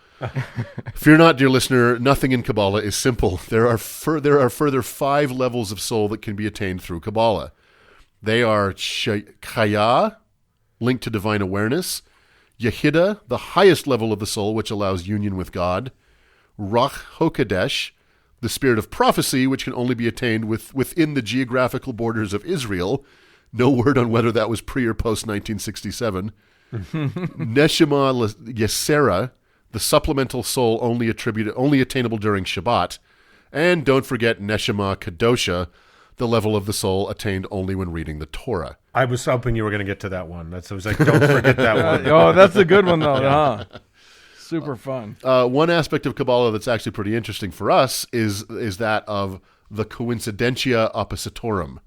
Fear not, dear listener, nothing in Kabbala is simple. There are further 5 levels of soul that can be attained through Kabbala. They are Chaya, linked to divine awareness; Yehida, the highest level of the soul, which allows union with God; Rach HaKodesh, the spirit of prophecy, which can only be attained within the geographical borders of Israel. No word on whether that was pre or post 1967. Neshama Yesera, the supplemental soul only attainable during Shabbat. And don't forget Neshama Kadosha, the level of the soul attained only when reading the Torah. I was hoping you were going to get to that one. I was like, don't forget that one. Oh, that's a good one, though, huh? Super fun. One aspect of Kabbalah that's actually pretty interesting for us is that of the coincidentia oppositorum,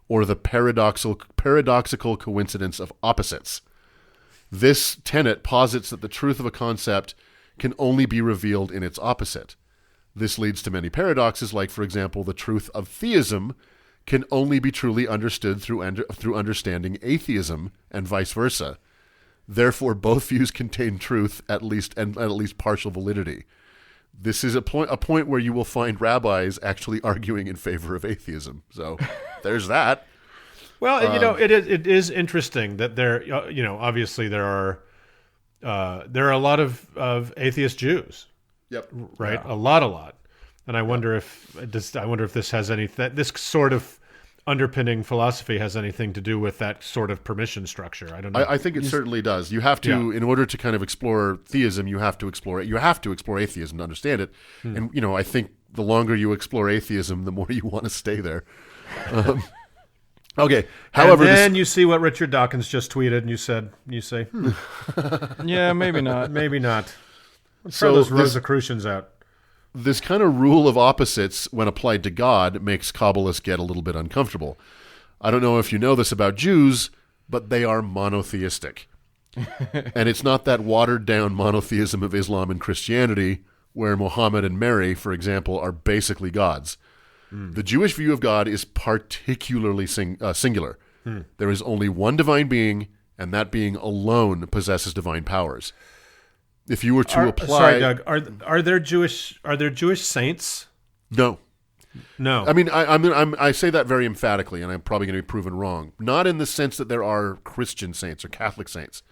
or the paradoxical coincidence of opposites. This tenet posits that the truth of a concept can only be revealed in its opposite. This leads to many paradoxes, like, for example, the truth of theism can only be truly understood through understanding atheism, and vice versa. Therefore, both views contain truth, at least partial validity. This is a point where you will find rabbis actually arguing in favor of atheism. So, there's that. Well, it is interesting that there, obviously there are a lot of atheist Jews. Yep. Right. Yeah. A lot. And I wonder if this has this sort of underpinning philosophy has anything to do with that sort of permission structure. I don't know. I think it certainly does. You have to, in order to kind of explore theism, you have to explore atheism to understand it. And, I think the longer you explore atheism, the more you want to stay there. Okay. However, and then you see what Richard Dawkins just tweeted, and you say, yeah, maybe not. Maybe not. Let's throw those Rosicrucians out. This kind of rule of opposites, when applied to God, makes Kabbalists get a little bit uncomfortable. I don't know if you know this about Jews, but they are monotheistic. And it's not that watered-down monotheism of Islam and Christianity, where Muhammad and Mary, for example, are basically gods. The Jewish view of God is particularly singular. There is only one divine being, and that being alone possesses divine powers. If you were to apply, sorry, Doug, are there Jewish saints? No. No. I mean, I say that very emphatically, and I'm probably going to be proven wrong. Not in the sense that there are Christian saints or Catholic saints.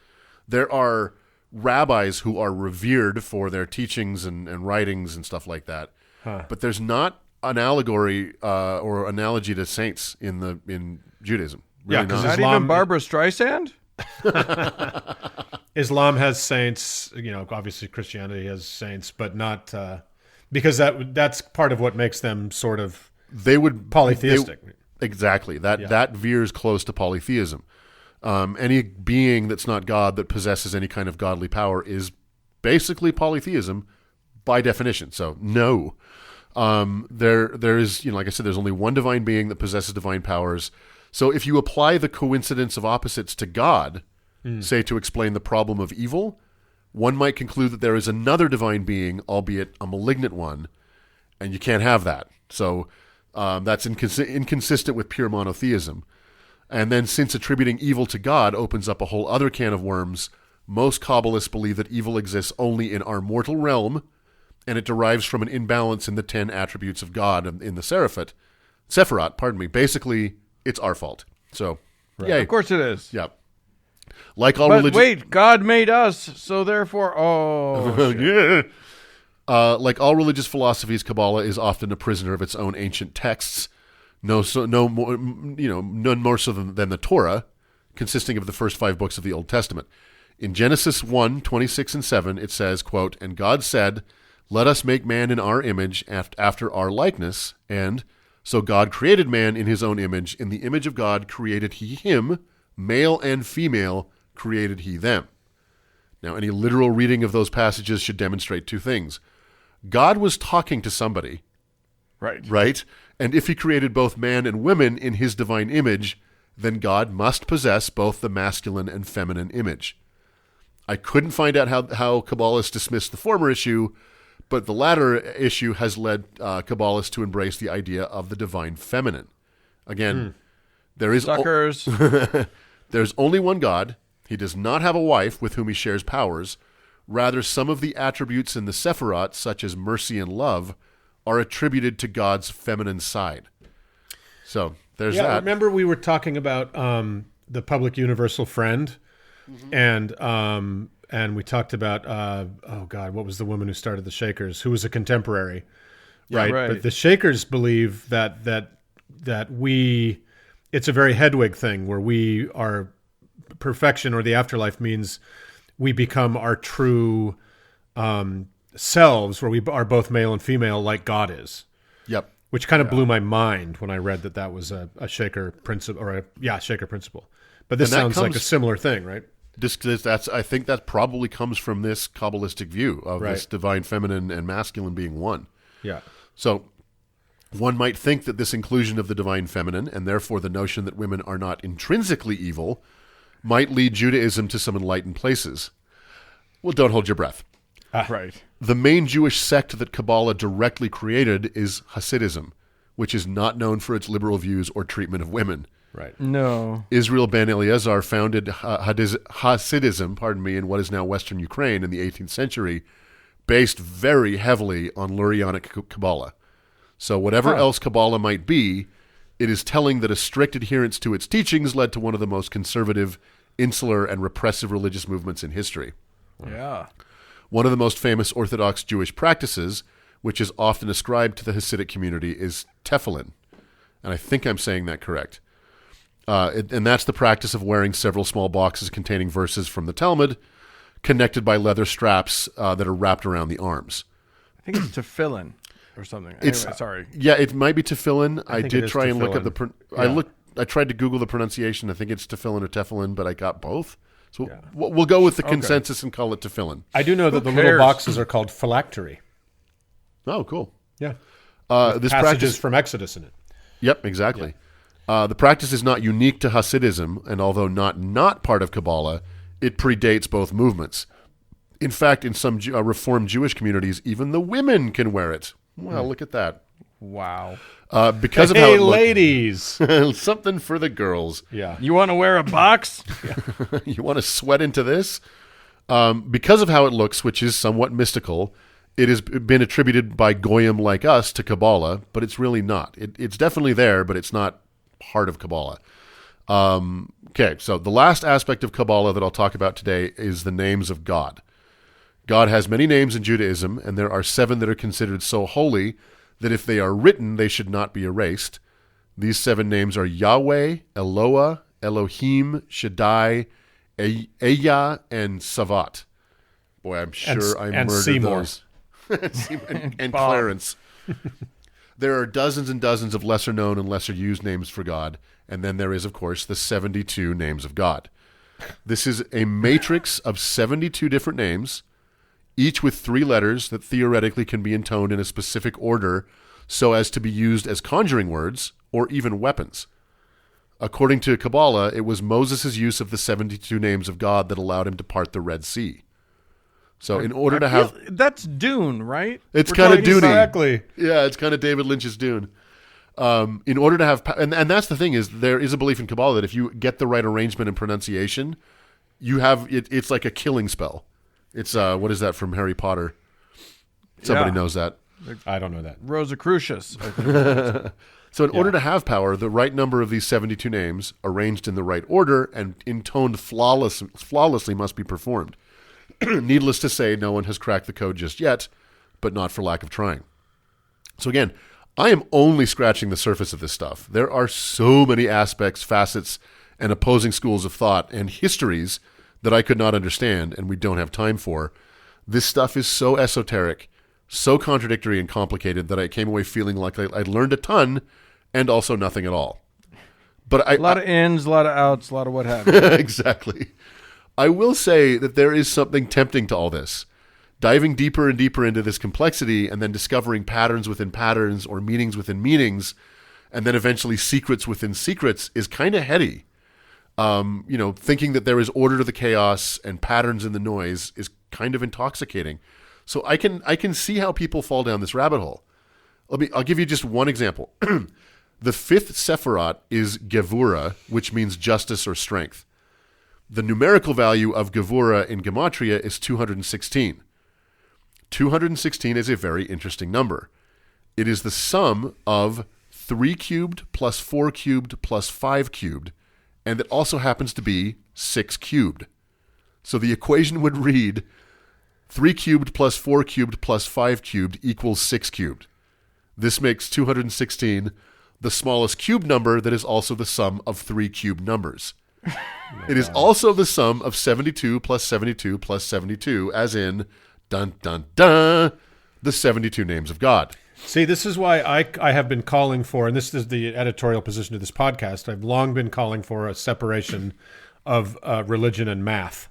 There are rabbis who are revered for their teachings and writings and stuff like that. But there's not an allegory or analogy to saints in Judaism. Really because not even Barbara Streisand. Islam has saints, obviously Christianity has saints, but not because that's part of what makes them sort of polytheistic. Exactly. That veers close to polytheism. Any being that's not God that possesses any kind of godly power is basically polytheism by definition. So no. There is, like I said, there's only one divine being that possesses divine powers. So if you apply the coincidence of opposites to God, say to explain the problem of evil, one might conclude that there is another divine being, albeit a malignant one, and you can't have that. So that's inconsistent with pure monotheism. And then since attributing evil to God opens up a whole other can of worms, most Kabbalists believe that evil exists only in our mortal realm, and it derives from an imbalance in the 10 attributes of God in the Sephirot. Basically, it's our fault. So, yay. Of course it is. Yeah. Like all wait, God made us, so therefore, yeah. Like all religious philosophies, Kabbalah is often a prisoner of its own ancient texts. None more so than the Torah, consisting of the first 5 books of the Old Testament. In Genesis 1:26 and 7, it says, quote, "And God said, let us make man in our image after our likeness. And so God created man in his own image. In the image of God created he him, male and female created he them." Now, any literal reading of those passages should demonstrate 2 things. God was talking to somebody. Right? And if he created both man and women in his divine image, then God must possess both the masculine and feminine image. I couldn't find out how Kabbalists dismissed the former issue, but the latter issue has led Kabbalists to embrace the idea of the divine feminine. Again, there is suckers. There's only one God. He does not have a wife with whom he shares powers. Rather, some of the attributes in the Sephirot, such as mercy and love, are attributed to God's feminine side. So there's that. Remember we were talking about the public universal friend, and we talked about what was the woman who started the Shakers, who was a contemporary, right? But the Shakers believe that it's a very Hedwig thing where we are perfection, or the afterlife means we become our true selves, where we are both male and female, like God is. Yep. which kind of blew my mind when I read that was a Shaker principle, or Shaker principle. But this sounds like a similar thing, right? I think that probably comes from this Kabbalistic view of this divine feminine and masculine being one. Yeah. So one might think that this inclusion of the divine feminine, and therefore the notion that women are not intrinsically evil, might lead Judaism to some enlightened places. Well, don't hold your breath. Right. The main Jewish sect that Kabbala directly created is Hasidism, which is not known for its liberal views or treatment of women. Right. No. Israel ben Eliezer founded Hasidism, in what is now Western Ukraine in the 18th century, based very heavily on Lurianic Kabbalah. So whatever else Kabbalah might be, it is telling that a strict adherence to its teachings led to one of the most conservative, insular, and repressive religious movements in history. Yeah. One of the most famous Orthodox Jewish practices, which is often ascribed to the Hasidic community, is tefillin. And I think I'm saying that correct. And that's the practice of wearing several small boxes containing verses from the Talmud, connected by leather straps that are wrapped around the arms. I think it's tefillin or something. Anyway, sorry. Yeah, it might be tefillin. I did try and look tefillin. up I tried to Google the pronunciation. I think it's tefillin or tefillin, but I got both. So we'll go with the consensus and call it tefillin. I do know that the little boxes are called phylactery. Oh, cool. Yeah. This passages practice from Exodus in it. Yep, exactly. Yeah. The practice is not unique to Hasidism, and although not part of Kabbalah, it predates both movements. In fact, in some Reformed Jewish communities, even the women can wear it. Well, look at that. Wow. Because of how it ladies. Something for the girls. Yeah. You want to wear a box? You want to sweat into this? Because of how it looks, which is somewhat mystical, it has been attributed by Goyim like us to Kabbalah, but it's really not. It's definitely there, but it's not part of Kabbalah. Okay, so the last aspect of Kabbalah that I'll talk about today is the names of God. God has many names in Judaism, and there are 7 that are considered so holy that if they are written, they should not be erased. These 7 names are Yahweh, Eloah, Elohim, Shaddai, Eya, and Savat. Boy, I'm sure I murdered Seymour. those. and Clarence. There are dozens and dozens of lesser known and lesser used names for God, and then there is, of course, the 72 names of God. This is a matrix of 72 different names, each with 3 letters that theoretically can be intoned in a specific order so as to be used as conjuring words or even weapons. According to Kabbalah, it was Moses' use of the 72 names of God that allowed him to part the Red Sea. So in order to have... That's Dune, right? It's kind of Dune-y. Exactly. Yeah, it's kind of David Lynch's Dune. In order to have... And that's the thing is, there is a belief in Kabbalah that if you get the right arrangement and pronunciation, you have... It's like a killing spell. It's, what is that from Harry Potter? Somebody knows that. I don't know that. Rosicrucians. So in order to have power, the right number of these 72 names, arranged in the right order and intoned flawlessly must be performed. Needless to say, no one has cracked the code just yet, but not for lack of trying. So again, I am only scratching the surface of this stuff. There are so many aspects, facets, and opposing schools of thought and histories that I could not understand and we don't have time for. This stuff is so esoteric, so contradictory and complicated that I came away feeling like I'd learned a ton and also nothing at all. But a lot of ins, a lot of outs, a lot of what have you. Exactly. I will say that there is something tempting to all this. Diving deeper and deeper into this complexity and then discovering patterns within patterns or meanings within meanings and then eventually secrets within secrets is kind of heady. Thinking that there is order to the chaos and patterns in the noise is kind of intoxicating. So I can see how people fall down this rabbit hole. I'll give you just one example. The 5th Sephirot is Gevura, which means justice or strength. The numerical value of Gevura in Gematria is 216. 216 is a very interesting number. It is the sum of 3 cubed plus 4 cubed plus 5 cubed, and it also happens to be 6 cubed. So the equation would read 3 cubed plus 4 cubed plus 5 cubed equals 6 cubed. This makes 216 the smallest cube number that is also the sum of 3 cubed numbers. It is also the sum of 72 plus 72 plus 72, as in, dun, dun, dun, the 72 names of God. See, this is why I have been calling for, and this is the editorial position of this podcast, I've long been calling for a separation of religion and math.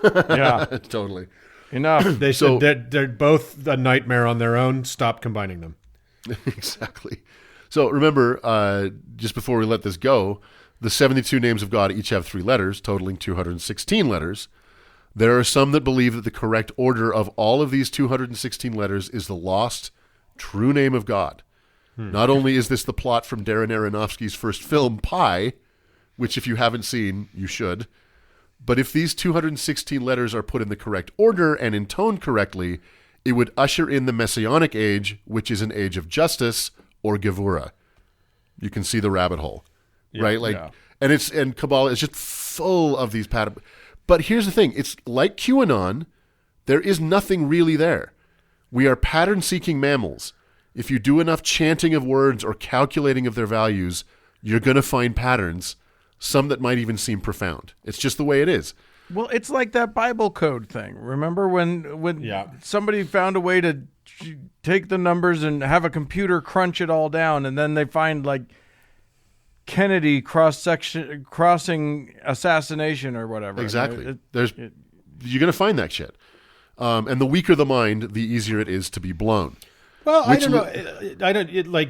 Yeah, Totally. enough. They said they're both a nightmare on their own. Stop combining them. Exactly. So remember, just before we let this go, the 72 names of God each have 3 letters, totaling 216 letters. There are some that believe that the correct order of all of these 216 letters is the lost, true name of God. Not only is this the plot from Darren Aronofsky's first film, Pi, which if you haven't seen, you should, but if these 216 letters are put in the correct order and intoned correctly, it would usher in the Messianic age, which is an age of justice, or Gevurah. You can see the rabbit hole, right? And Kabbala is just full of these patterns. But here's the thing. It's like QAnon. There is nothing really there. We are pattern-seeking mammals. If you do enough chanting of words or calculating of their values, you're going to find patterns, some that might even seem profound. It's just the way it is. Well, it's like that Bible code thing. Remember when somebody found a way to take the numbers and have a computer crunch it all down, and then they find like Kennedy crossing assassination or whatever. Exactly. You're going to find that shit. And the weaker the mind, the easier it is to be blown. Well, I don't know.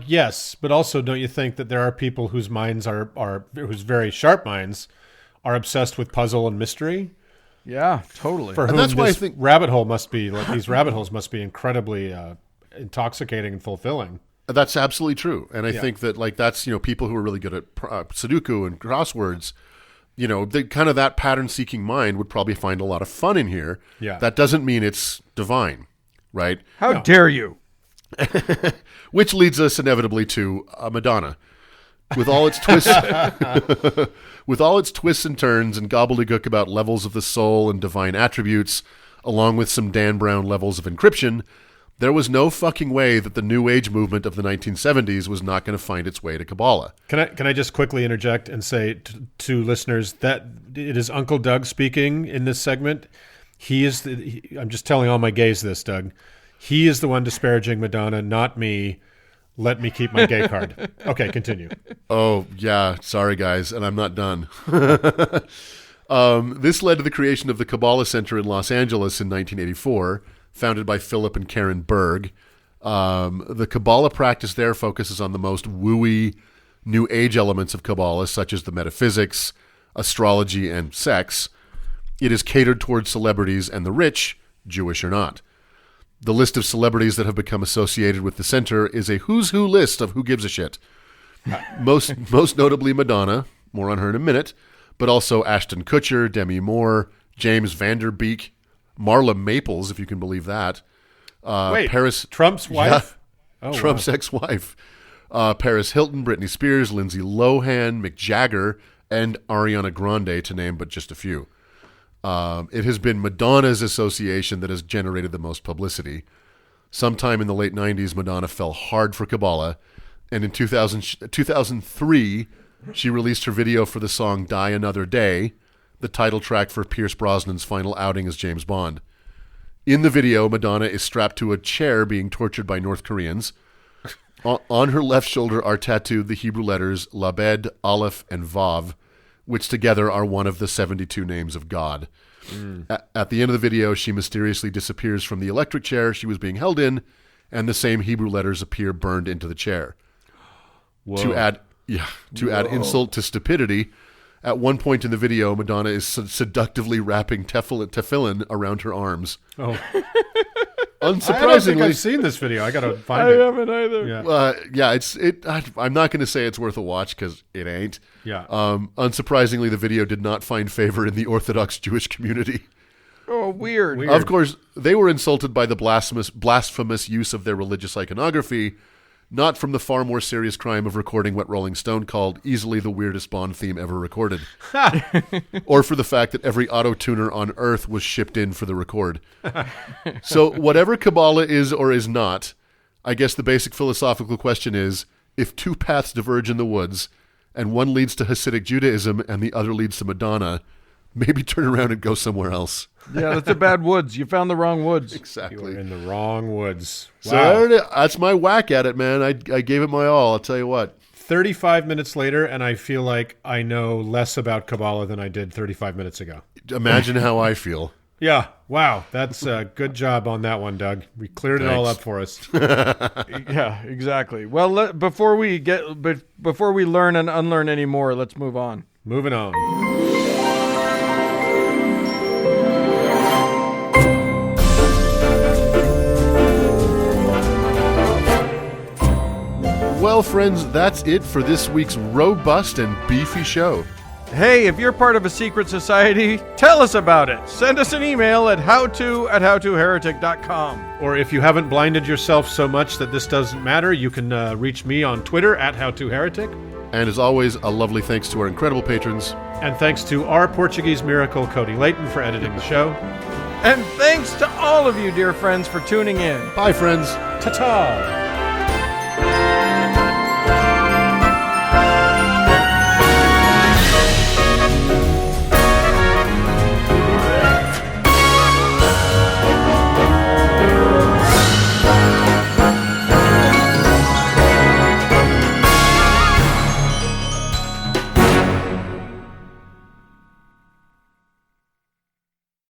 Yes, but also don't you think that there are people whose minds whose very sharp minds are obsessed with puzzle and mystery? Yeah, totally. For whom that's why I think rabbit hole must be these rabbit holes must be incredibly intoxicating and fulfilling. That's absolutely true. And I think that that's, people who are really good at Sudoku and crosswords, that pattern-seeking mind would probably find a lot of fun in here. Yeah. That doesn't mean it's divine, right? How dare you? Which leads us inevitably to Madonna. With all its twists and turns and gobbledygook about levels of the soul and divine attributes, along with some Dan Brown levels of encryption, there was no fucking way that the New Age movement of the 1970s was not going to find its way to Kabbala. Can I just quickly interject and say to listeners that it is Uncle Doug speaking in this segment. I'm just telling all my gays this, Doug. He is the one disparaging Madonna, not me. Let me keep my gay card. Okay, continue. Oh, yeah. Sorry, guys. And I'm not done. This led to the creation of the Kabbala Center in Los Angeles in 1984, founded by Philip and Karen Berg. The Kabbala practice there focuses on the most wooey New Age elements of Kabbala, such as the metaphysics, astrology, and sex. It is catered towards celebrities and the rich, Jewish or not. The list of celebrities that have become associated with the center is a who's who list of who gives a shit. Most notably Madonna, more on her in a minute, but also Ashton Kutcher, Demi Moore, James Van Der Beek, Marla Maples, if you can believe that. Paris, Trump's wife? Yeah, Trump's ex-wife. Paris Hilton, Britney Spears, Lindsay Lohan, Mick Jagger, and Ariana Grande, to name but just a few. It has been Madonna's association that has generated the most publicity. Sometime in the late 90s, Madonna fell hard for Kabbala, and in 2003, she released her video for the song Die Another Day, the title track for Pierce Brosnan's final outing as James Bond. In the video, Madonna is strapped to a chair being tortured by North Koreans. On her left shoulder are tattooed the Hebrew letters Labed, Aleph, and Vav, which together are one of the 72 names of God. At the end of the video, she mysteriously disappears from the electric chair she was being held in, and the same Hebrew letters appear burned into the chair. Whoa. To add insult to stupidity, at one point in the video, Madonna is seductively wrapping tefillin around her arms. Oh. Unsurprisingly, I don't think I've seen this video. I gotta find it. I haven't either. Yeah. I'm not going to say it's worth a watch because it ain't. Yeah. Unsurprisingly, the video did not find favor in the Orthodox Jewish community. Oh, weird. Of course, they were insulted by the blasphemous use of their religious iconography, not from the far more serious crime of recording what Rolling Stone called easily the weirdest Bond theme ever recorded, or for the fact that every auto-tuner on Earth was shipped in for the record. So whatever Kabbala is or is not, I guess the basic philosophical question is, if two paths diverge in the woods, and one leads to Hasidic Judaism and the other leads to Madonna, maybe turn around and go somewhere else. Yeah, that's a bad woods. You found the wrong woods. Exactly. You were in the wrong woods. So Wow. that's my whack at it, man. I gave it my all. I'll tell you what. 35 minutes later, and I feel like I know less about Kabbala than I did 35 minutes ago. Imagine how I feel. Yeah. Wow. That's a good job on that one, Doug. We cleared it all Thanks. up for us. Yeah, exactly. Well, before we learn and unlearn any more, let's move on. Moving on. Well, friends, that's it for this week's robust and beefy show. Hey, if you're part of a secret society, tell us about it. Send us an email at howto@howtoheretic.com. Or if you haven't blinded yourself so much that this doesn't matter, you can reach me on Twitter at howtoheretic. And as always, a lovely thanks to our incredible patrons. And thanks to our Portuguese miracle, Cody Layton, for editing the show. And thanks to all of you, dear friends, for tuning in. Bye, friends. Ta-ta!